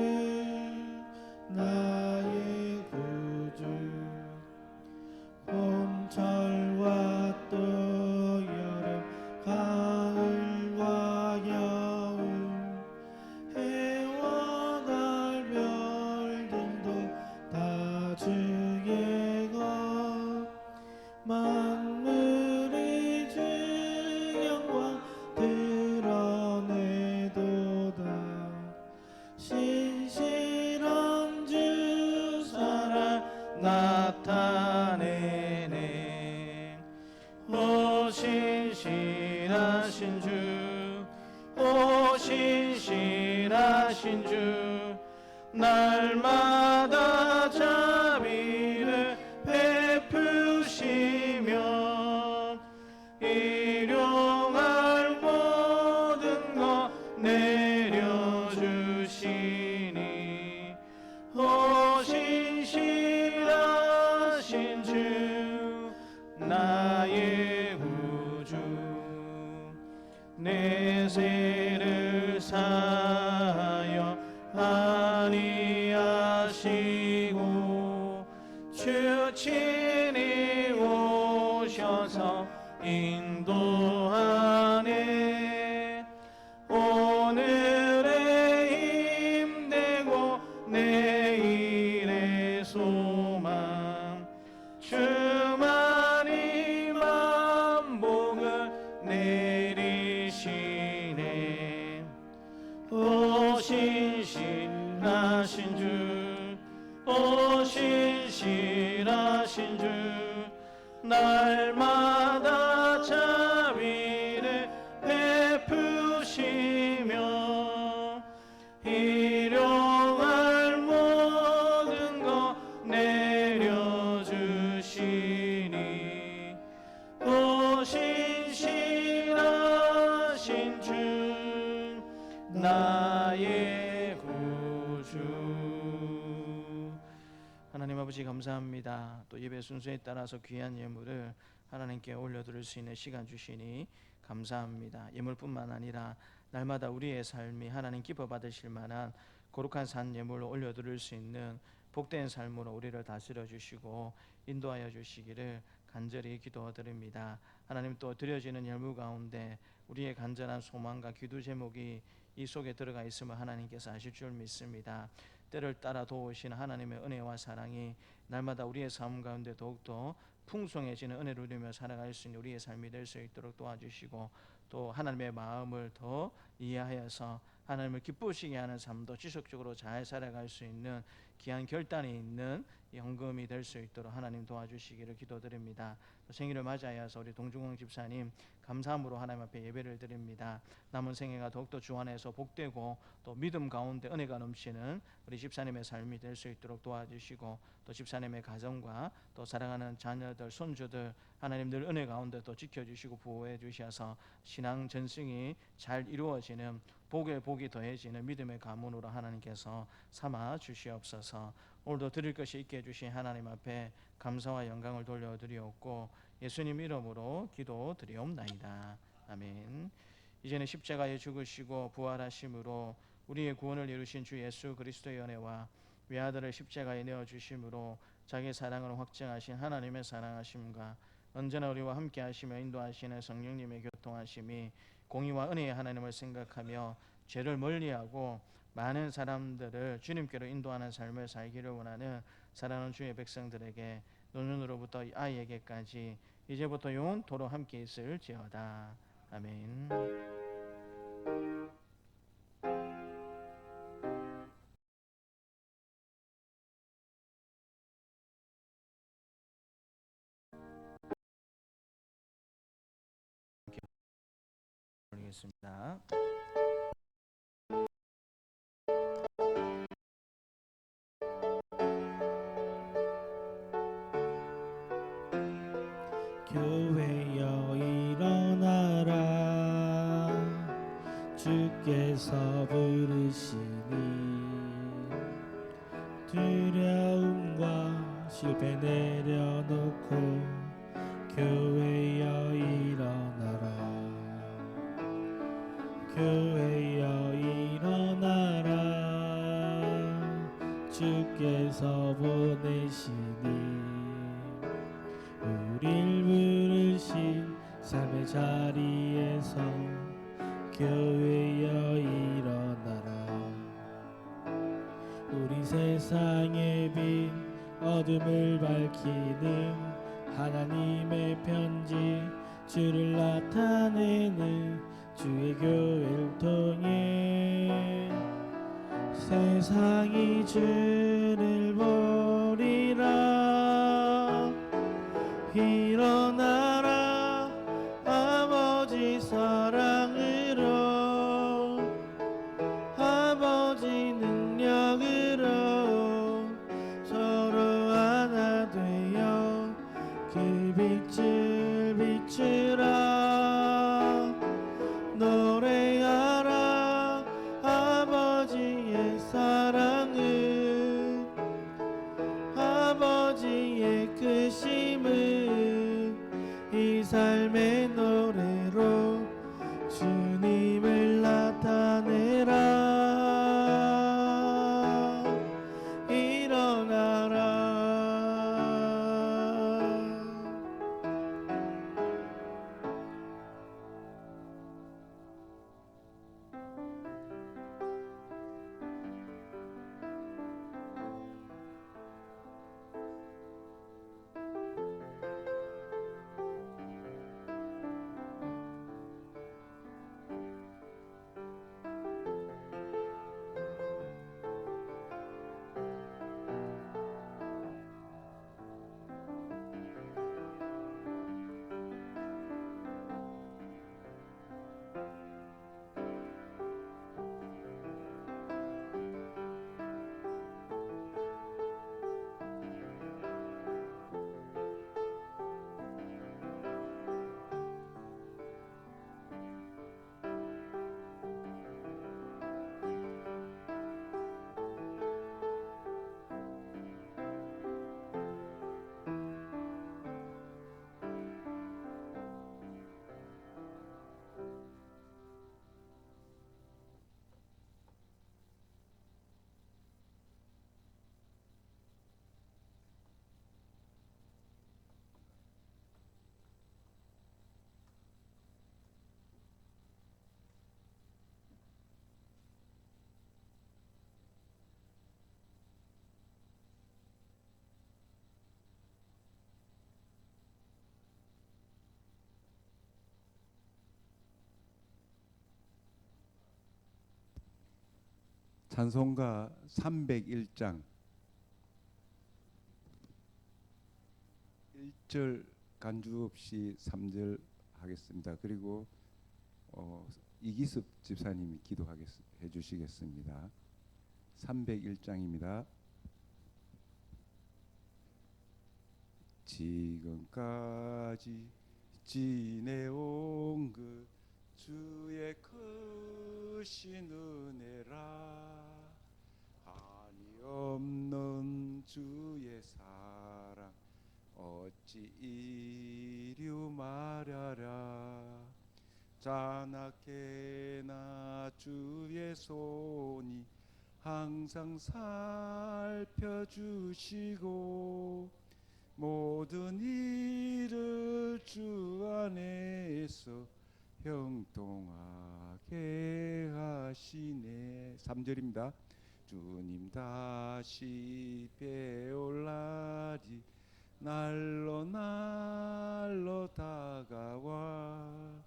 나의 구주 봄철과 또 여름 가을과 겨울 해와 달 별등도 다 주의 것 만물이 주 영광 드러내도다 신실한 주 사랑 나타내네 오신실하신 주 오신실하신 주 날마다 자비를 베푸시며 일용할 모든 것 내려주시니 오신실하신 주 나의 구주 내 죄를 사하여 아니하시고 주 친히 오셔서 인도하네 오늘의 힘되고 내일의 소망 주만이 만복을 내리시네 오신실하신 주 오신실하신 주 날마다 자비를 베푸시며 일용할 모든 것 내려주시니 오신실하신 주 나의 구주 하나님 아버지 감사합니다. 또 예배 순서에 따라서 귀한 예물을 하나님께 올려드릴 수 있는 시간 주시니 감사합니다. 예물뿐만 아니라 날마다 우리의 삶이 하나님 기뻐 받으실 만한 거룩한 산 예물을 올려드릴 수 있는 복된 삶으로 우리를 다스려 주시고 인도하여 주시기를 간절히 기도드립니다. 하나님 또 드려지는 예물 가운데 우리의 간절한 소망과 기도 제목이 이 속에 들어가 있음을 하나님께서 아실 줄 믿습니다. 때를 따라 도우시는 하나님의 은혜와 사랑이 날마다 우리의 삶 가운데 더욱더 풍성해지는 은혜를 누리며 살아갈 수 있는 우리의 삶이 될 수 있도록 도와주시고 또 하나님의 마음을 더 이해하여서 하나님을 기쁘시게 하는 삶도 지속적으로 잘 살아갈 수 있는 귀한 결단이 있는 헌금이 될 수 있도록 하나님 도와주시기를 기도드립니다. 생일을 맞이하여서 우리 동중홍 집사님 감사함으로 하나님 앞에 예배를 드립니다. 남은 생애가 더욱더 주 안에서 복되고 또 믿음 가운데 은혜가 넘치는 우리 집사님의 삶이 될 수 있도록 도와주시고 또 집사님의 가정과 또 사랑하는 자녀들 손주들 하나님 늘 은혜 가운데 또 지켜주시고 보호해 주셔서 신앙 전승이 잘 이루어지는 복에 복이 더해지는 믿음의 가문으로 하나님께서 삼아 주시옵소서. 오늘도 드릴 것이 있게 해주신 하나님 앞에 감사와 영광을 돌려드리옵고 예수님 이름으로 기도드리옵나이다. 아멘. 이제는 십자가에 죽으시고 부활하심으로 우리의 구원을 이루신 주 예수 그리스도의 은혜와 외아들을 십자가에 내어 주심으로 자기 사랑을 확증하신 하나님의 사랑하심과 언제나 우리와 함께 하시며 인도하시는 성령님의 교통하심이 공의와 은혜의 하나님을 생각하며 죄를 멀리하고 많은 사람들을 주님께로 인도하는 삶을 살기를 원하는 사랑하는 주의 백성들에게 노년으로부터 아이에게까지 이제부터 영원토록 함께 있을지어다. 아멘. 올리겠습니다. 교회여 일어나라 주께서 부르시니 두려움과 실패 내려놓고 교회여 일어나라 교회여 일어나라 주께서 보내시니 우릴 부르신 삶의 자리에서 교회여 일어나라 우리 세상의 빛 어둠을 밝히는 하나님의 편지 주를 나타내는 주의 교회를 통해 세상이 주를 보리라 일어나라 아버지 사랑으로 아버지 능력으로 서로 하나 되어 그 빛을 비추라 노래하라 아버지의 사랑을 아버지의 크심을 이 삶의 노래로 주님을 나타내라 일어나라 찬송가 301장 1절 간주 없이 3절 하겠습니다. 그리고 이기섭 집사님이 기도해 주시겠습니다. 301장입니다. 지금까지 지내온 그 주의 크신 은혜라 한이 없는 주의 사랑 어찌 이루 말하랴 자나케나 주의 손이 항상 살펴주시고 모든 일을 주 안에서 형통하게 하시네. 3절입니다. 주님 다시 배올 날이 날로 날로 다가와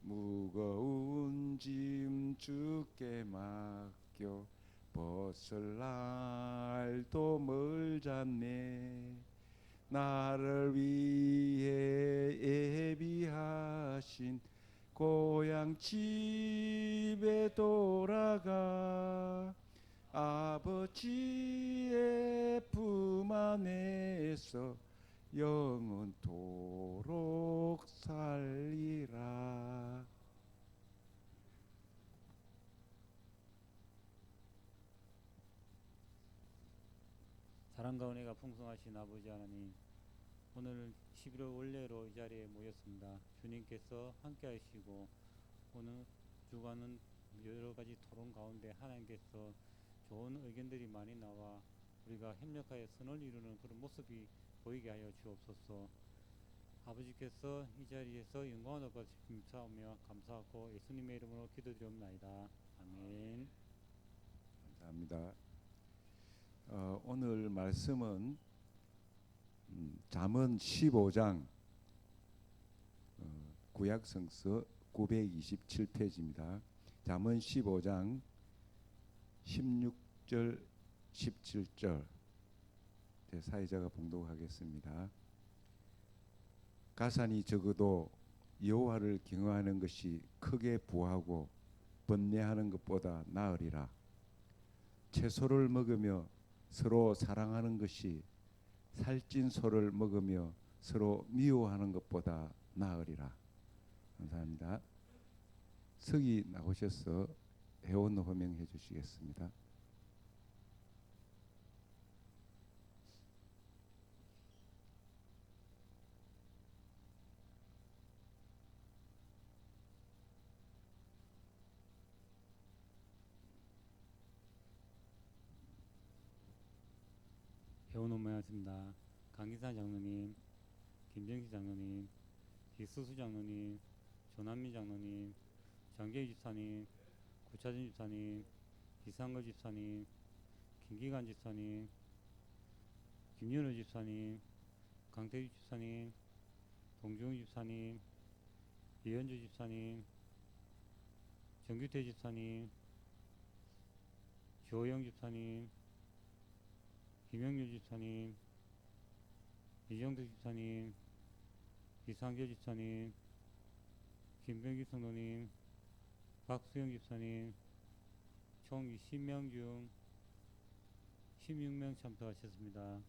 무거운 짐 주께 맡겨 벗을 날도 멀잡네. 나를 위해 예비하신 고향 집에 돌아가 아버지의 품 안에서 영원토록 살리라. 사랑과 은혜가 풍성하신 아버지 하나님, 오늘 11월 원래로 이 자리에 모였습니다. 주님께서 함께 하시고 오늘 주간은 여러 가지 토론 가운데 하나님께서 좋은 의견들이 많이 나와 우리가 협력하여 선을 이루는 그런 모습이 보이게 하여 주옵소서. 아버지께서 이 자리에서 영광을 얻어 감사하며 감사하고 예수님의 이름으로 기도드리옵나이다. 아멘. 감사합니다. 오늘 말씀은 잠언 15장 구약성서 927페이지입니다. 잠언 15장 16절 17절 제 사회자가 봉독하겠습니다. 가산이 적어도 여호와를 경외하는 것이 크게 부하고 번뇌하는 것보다 나으리라. 채소를 먹으며 서로 사랑하는 것이 살찐 소를 먹으며 서로 미워하는 것보다 나으리라. 감사합니다. 석이 나오셔서 회원 호명해 주시겠습니다. 회원 호명하십니다. 강기산 장로님, 김정식 장로님, 기수수 장로님, 조남민 장로님, 장계희 집사님, 구차진 집사님, 이상걸 집사님, 김기관 집사님, 김연우 집사님, 강태규 집사님, 동중 집사님, 이현주 집사님, 정규태 집사님, 조영 집사님, 김영률 집사님, 이정도 집사님, 이상교 집사님, 김병기 성도님, 박수영 집사님, 총 20명 중 16명 참석하셨습니다.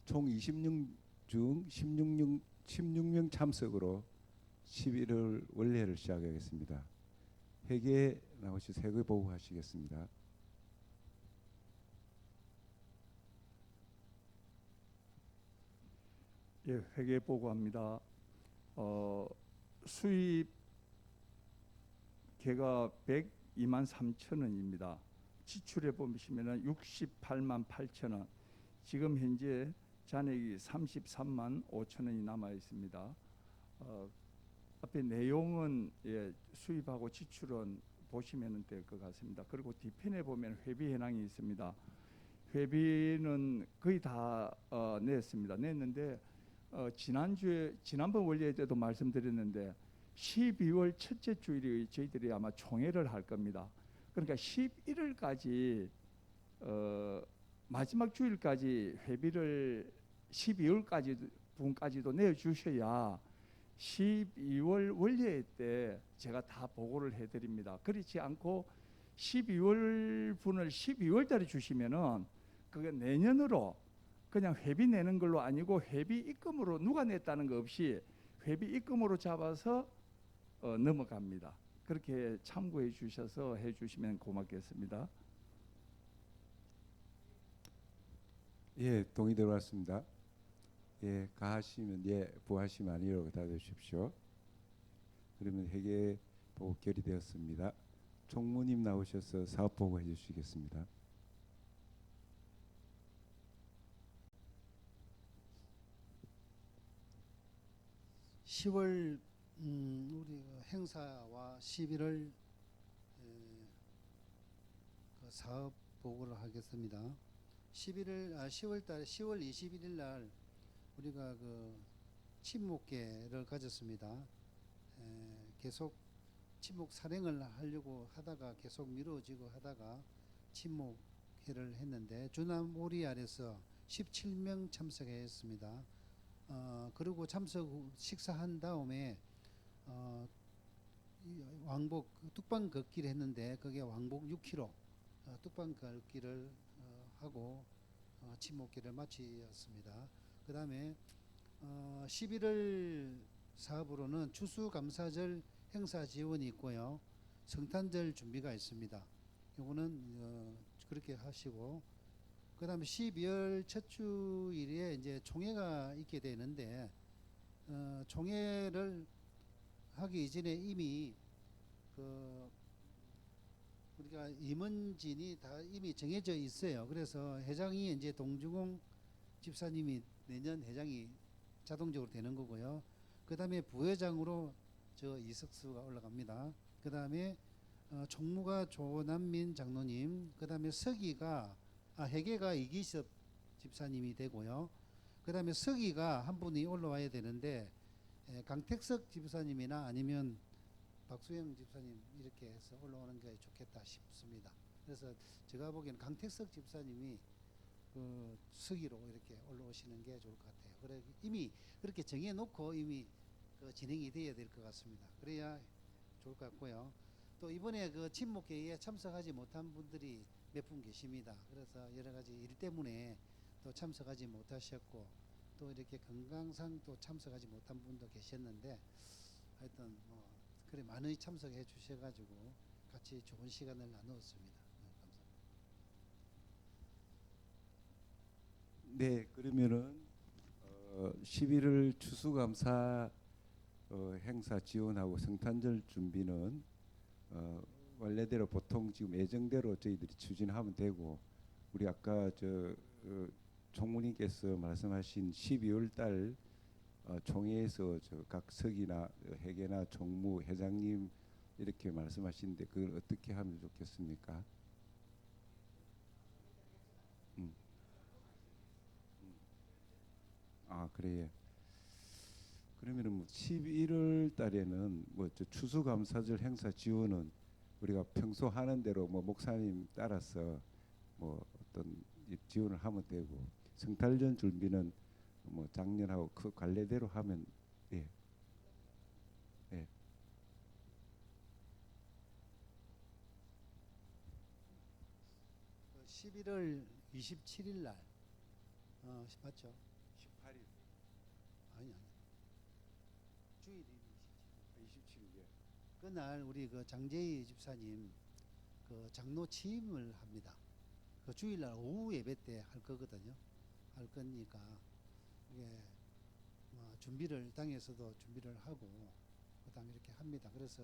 총 20명 중 16명 참석으로 11월 원례를 시작하겠습니다. 회개 나오시 세계 보고하시겠습니다. 예, 회계 보고합니다. 수입 개가 102만 3천 원입니다. 지출해 보시면은 68만 8천 원. 지금 현재 잔액이 33만 5천 원이 남아 있습니다. 앞에 내용은 수입하고 지출은 보시면 될 것 같습니다. 그리고 뒤편에 보면 회비 현황이 있습니다. 회비는 거의 다 냈습니다. 냈는데 지난번 원래 때도 말씀드렸는데 12월 첫째 주일이 저희들이 아마 총회를 할 겁니다. 그러니까 11일까지 마지막 주일까지 회비를 12월까지 분까지도 내주셔야 12월 원래 때 제가 다 보고를 해드립니다. 그렇지 않고 12월 분을 12월 달에 주시면은 그게 내년으로 그냥 회비 내는 걸로 아니고 회비 입금으로 누가 냈다는 거 없이 회비 입금으로 잡아서 넘어갑니다. 그렇게 참고해 주셔서 해 주시면 고맙겠습니다. 예, 동의 들어왔습니다. 예, 가하시면 예, 부하시면 아니라고 답해 주십시오. 그러면 회계 보고 결의되었습니다. 총무님 나오셔서 사업 보고 해주시겠습니다. (10월) 우리 그 행사와 (11월) 그 사업 보고를 하겠습니다. 10월 21일 날 우리가 그 친목회를 가졌습니다. 계속 친목 산행을 하려고 하다가 계속 미뤄지고 하다가 친목회를 했는데 주남 오리알에서 17명 참석했습니다. 그리고 식사한 다음에 왕복 뚝방 걷기를 했는데 그게 왕복 6km 뚝방 걷기를 하고 친목회를 마치었습니다. 그 다음에 11월 사업으로는 추수감사절 행사 지원이 있고요. 성탄절 준비가 있습니다. 이거는 그렇게 하시고, 그 다음에 12월 첫 주일에 이제 총회가 있게 되는데 총회를 하기 이전에 이미 우리가 임원진이 다 이미 정해져 있어요. 그래서 회장이 이제 동주공 집사님이 내년 회장이 자동적으로 되는 거고요. 그 다음에 부회장으로 저 이석수가 올라갑니다. 그 다음에 총무가 조남민 장로님, 그 다음에 회계가 이기섭 집사님이 되고요. 그 다음에 서기가 한 분이 올라와야 되는데 강택석 집사님이나 아니면 박수영 집사님 이렇게 해서 올라오는 게 좋겠다 싶습니다. 그래서 제가 보기에는 강택석 집사님이 그 서기로 이렇게 올라오시는 게 좋을 것 같아요. 그래 이미 그렇게 정해놓고 이미 그 진행이 돼야 될 것 같습니다. 그래야 좋을 것 같고요. 또 이번에 그 친목회의에 참석하지 못한 분들이 몇 분 계십니다. 그래서 여러 가지 일 때문에 또 참석하지 못하셨고 또 이렇게 건강상 또 참석하지 못한 분도 계셨는데 하여튼 뭐 그래 많이 참석해 주셔가지고 같이 좋은 시간을 나누었습니다. 감사합니다. 네, 그러면은 11월 추수감사 행사 지원하고 성탄절 준비는 원래대로 보통 지금 예정대로 저희들이 추진하면 되고, 우리 아까 총무님께서 말씀하신 12월 달 총회에서 각 서기나 회계나 총무 회장님 이렇게 말씀하시는데 그걸 어떻게 하면 좋겠습니까? 아, 그래요. 그러면은 뭐 11월 달에는 뭐 추수감사절 행사 지원은 우리가 평소 하는 대로 뭐 목사님 따라서 뭐 어떤 지원을 하면 되고, 성탄절 준비는 뭐 작년하고 그 관례대로 하면 예. 예. 11월 27일 날 맞죠? 18일, 아니 주일이 27일. 그날 우리 그 장재희 집사님 그 장로 취임을 합니다. 그 주일날 오후 예배 때 할 거거든요. 할 거니까 이게 준비를 당에서도 준비를 하고 그다음에 이렇게 합니다. 그래서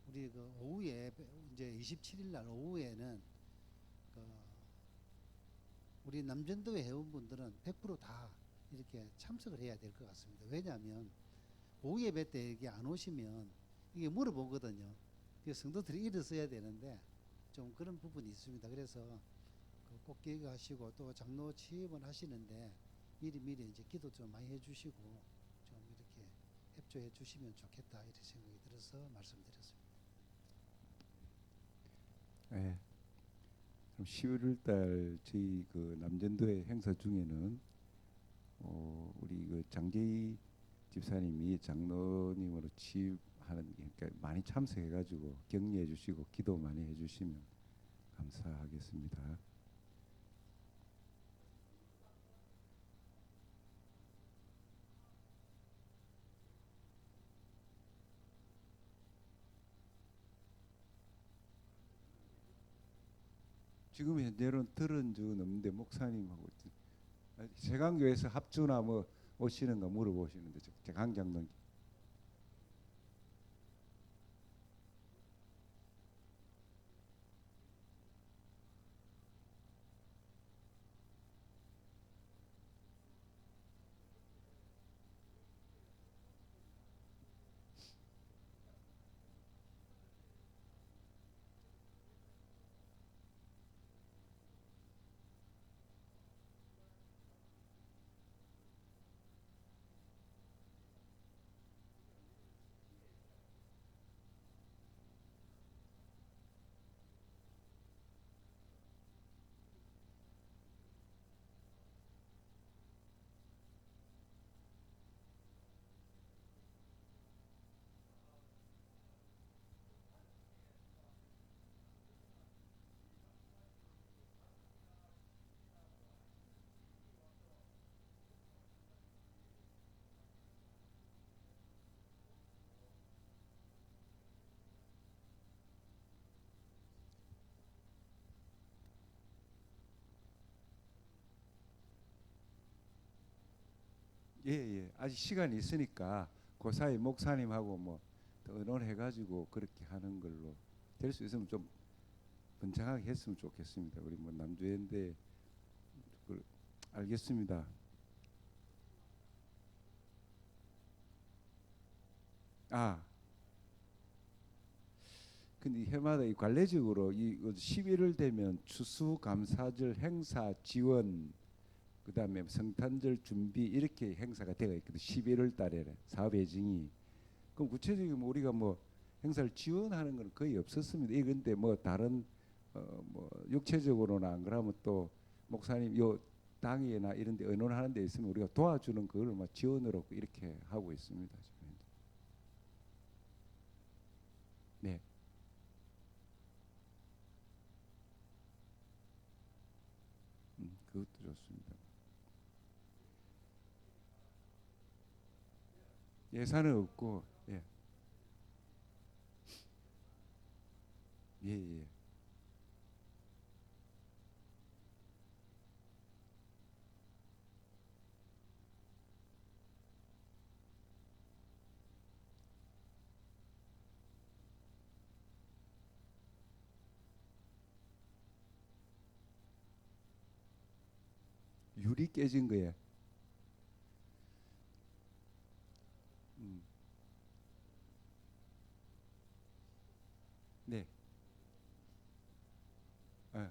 우리 그 오후에 이제 27일 날 오후에는 우리 남전도 회원분들은 100%다 이렇게 참석을 해야 될 것 같습니다. 왜냐하면 오후 예배 때 이게 안 오시면 이게 물어보거든요. 성도들이 일어서야 되는데 좀 그런 부분이 있습니다. 그래서 꼭 기억하시고 또 장로 취임을 하시는데 미리 이제 기도 좀 많이 해주시고 좀 이렇게 협조해 주시면 좋겠다 이런 생각이 들어서 말씀드렸습니다. 네. 그럼 11월 달 저희 그 남전도회 행사 중에는 우리 그 장재희 집사님이 장로님으로 취임하는 게 그러니까 많이 참석해가지고 격려해 주시고 기도 많이 해주시면 감사하겠습니다. 지금 현재는 들은 적은 없는데 목사님하고 세강교회에서 합주나 뭐 오시는가 물어보시는데 강장로님 예. 아직 시간이 있으니까 그 사이 목사님하고 뭐 의논해가지고 그렇게 하는 걸로 될 수 있으면 좀 번창하게 했으면 좋겠습니다. 우리 뭐 남주인데 알겠습니다. 근데 해마다 이 관례적으로 이 11월 되면 추수감사절 행사 지원, 그다음에 성탄절 준비 이렇게 행사가 되어 있거든. 11월 달에는 사업 예정이. 그럼 구체적으로 우리가 뭐 행사를 지원하는 건 거의 없었습니다. 이건데 뭐 다른 뭐 육체적으로나 안 그러면 또 목사님 요 당회나 이런 데 의논하는 데 있으면 우리가 도와주는 그걸 뭐 지원으로 이렇게 하고 있습니다. 네. 그것도 좋습니다. 예산은 없고 예. 예. 유리 깨진 거예요. 네. 아.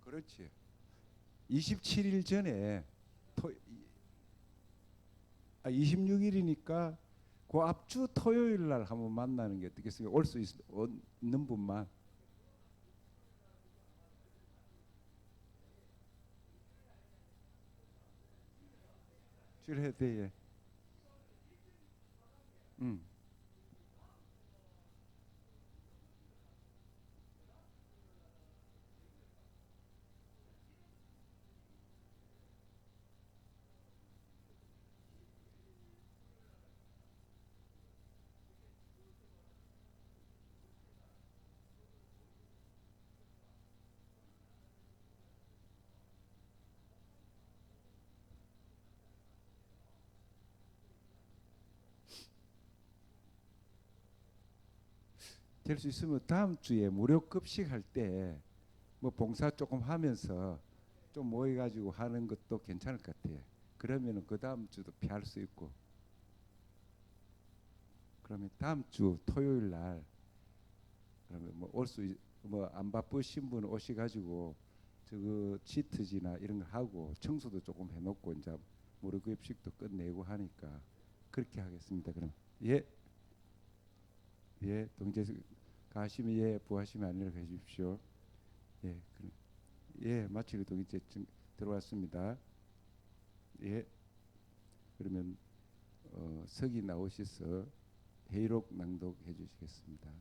그렇지. 27일 전에 26일이니까 그 앞주 토요일 날 한번 만나는 게 어떻겠습니까? 올 수 있는 분만. 줄해야 돼. 예. 될 수 있으면 다음 주에 무료 급식 할 때 뭐 봉사 조금 하면서 좀 모여가지고 하는 것도 괜찮을 것 같아요. 그러면은 그 다음 주도 피할 수 있고. 그러면 다음 주 토요일 날 그러면 뭐 올 수 뭐 안 바쁘신 분 오셔가지고 저거 치트지나 이런 거 하고 청소도 조금 해놓고 이제 무료 급식도 끝내고 하니까 그렇게 하겠습니다. 그럼 예. 동재 가시면 예, 부하시면 안내를 해 주십시오. 마치고 동의제 들어왔습니다. 그러면 석이 나오셔서 회의록 낭독해 주시겠습니다.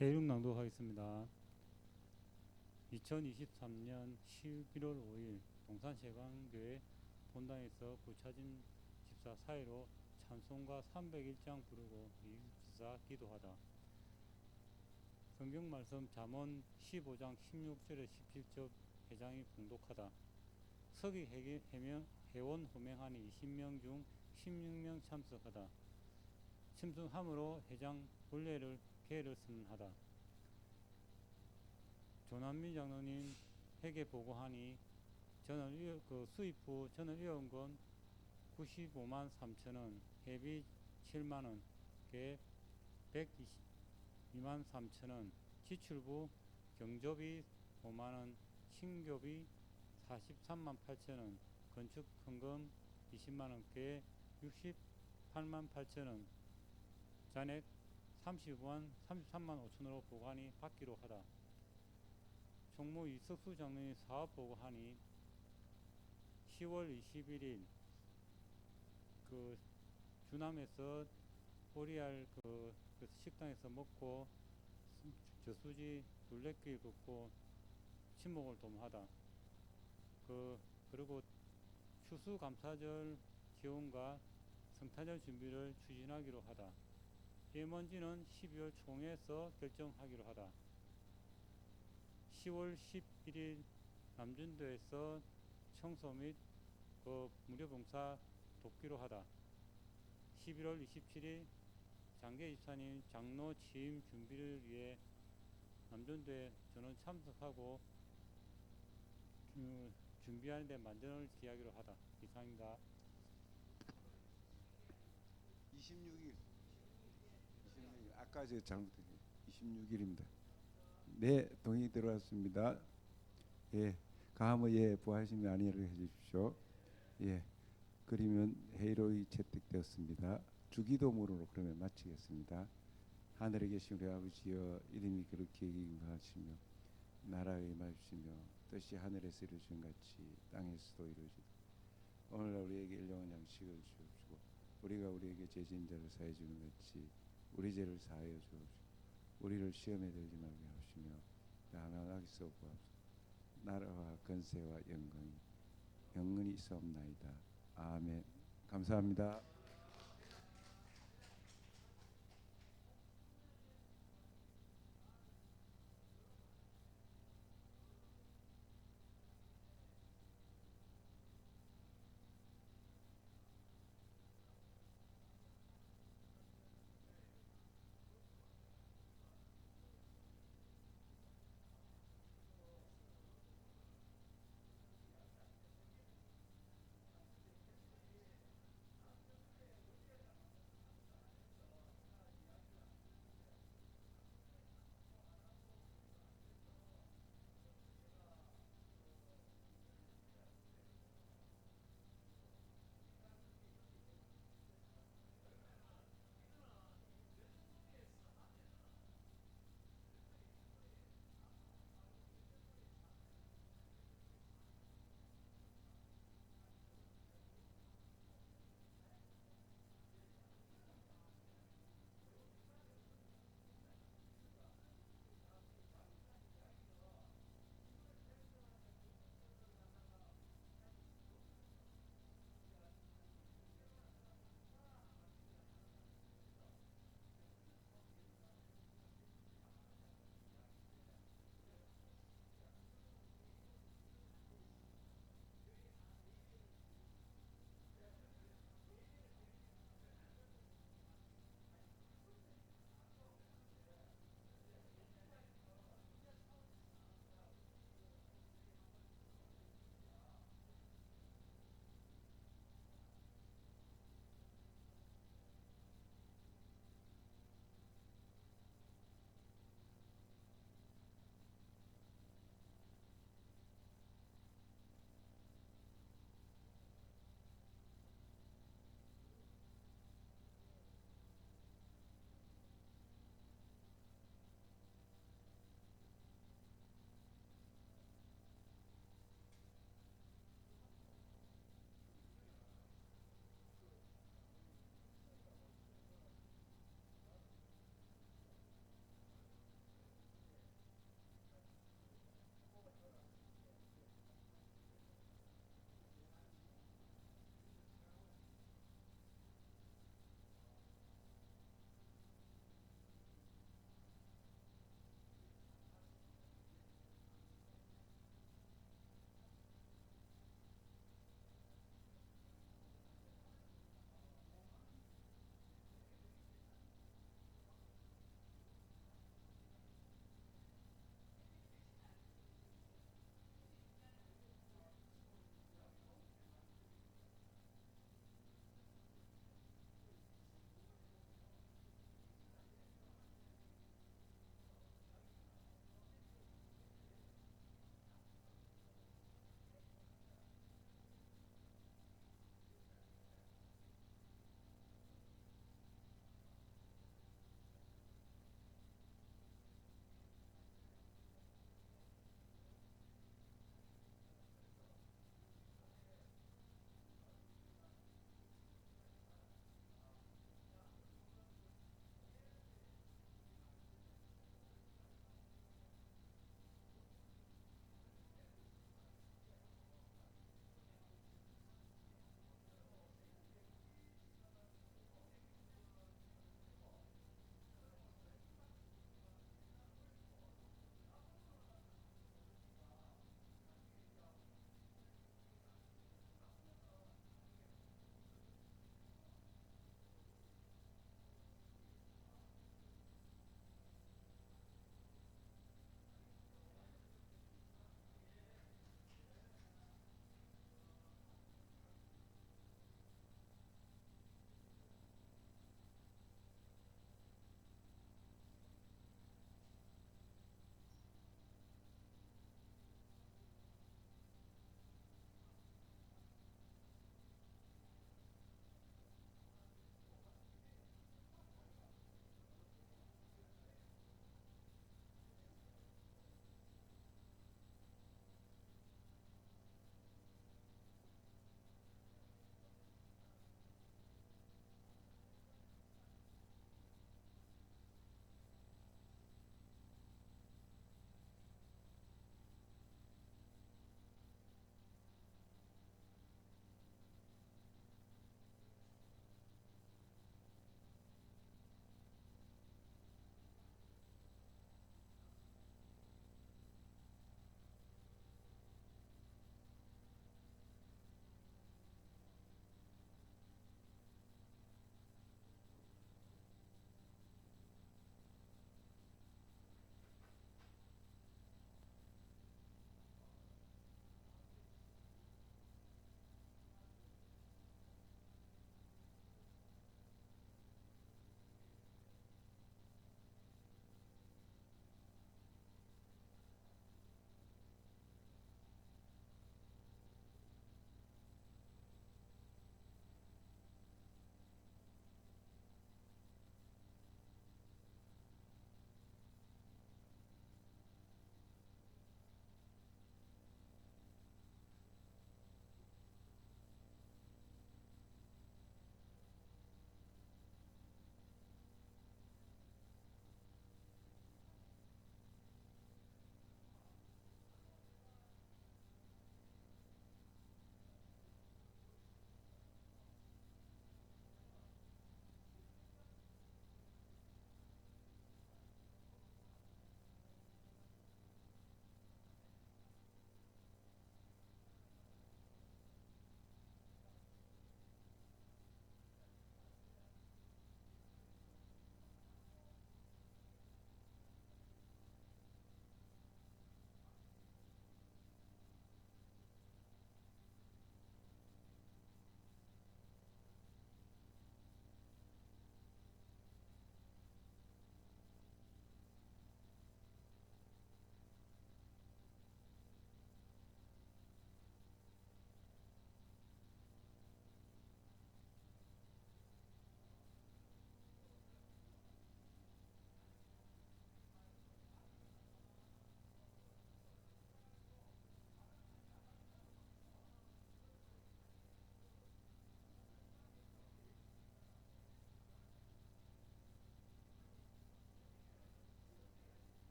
회의록 낭독하겠습니다. 2023년 11월 5일 동산세관교회 본당에서 부차진 집사 사회로 찬송가 301장 부르고 이사 기도하다. 성경 말씀 잠언 15장 16절에 17절 회장이 봉독하다. 서기 회원 호명하니 20명 중 16명 참석하다. 참석함으로 회장 본래를 계를 선언하다. 조남민 장로님 회계 보고하니 수입 후 전월위원금 95만 3천 원, 회비 7만 원, 계 122만 3천 원, 지출부 경조비 5만 원, 신교비 43만 8천 원, 건축 헌금 20만 원, 계 68만 8천 원, 잔액 33만 5천으로 보고하니 받기로 하다. 총무 이석수 장로님 사업 보고하니 10월 21일 그 주남에서 보리알 그 식당에서 먹고 저수지 둘레길 걷고 친목을 도모하다. 그리고 추수감사절 지원과 성탄절 준비를 추진하기로 하다. 임원진은 12월 총회에서 결정하기로 하다. 10월 11일 남준도에서 청소 및 무료봉사 돕기로 하다. 11월 27일 장계 집사님 장로 취임 준비를 위해 남준도에 전원 참석하고 준비하는 데 만전을 기하기로 하다. 이상입니다. 26일. 아까 저 잘못했네요. 26일입니다. 네, 동의 들어왔습니다. 예, 감히 예 부하심이 아니라 해주십시오. 예, 그러면 회의록이 채택되었습니다. 주기도문으로 그러면 마치겠습니다. 하늘에 계신 우리 아버지여, 이름이 그렇게 기뻐하시며 나라가 임하시며 뜻이 하늘에서 이루어진 같이 땅에서도 이루어지다. 오늘날 우리에게 일용할 양식을 주옵시고 우리가 우리에게 죄진 자를 사해 주는 같이 우리 죄를 사하여 주옵시고 우리를 시험에 들지 말게 하시며 다만 악에서 구하옵소서. 나라와 권세와 영광이 영원히 있사옵나이다. 아멘. 감사합니다.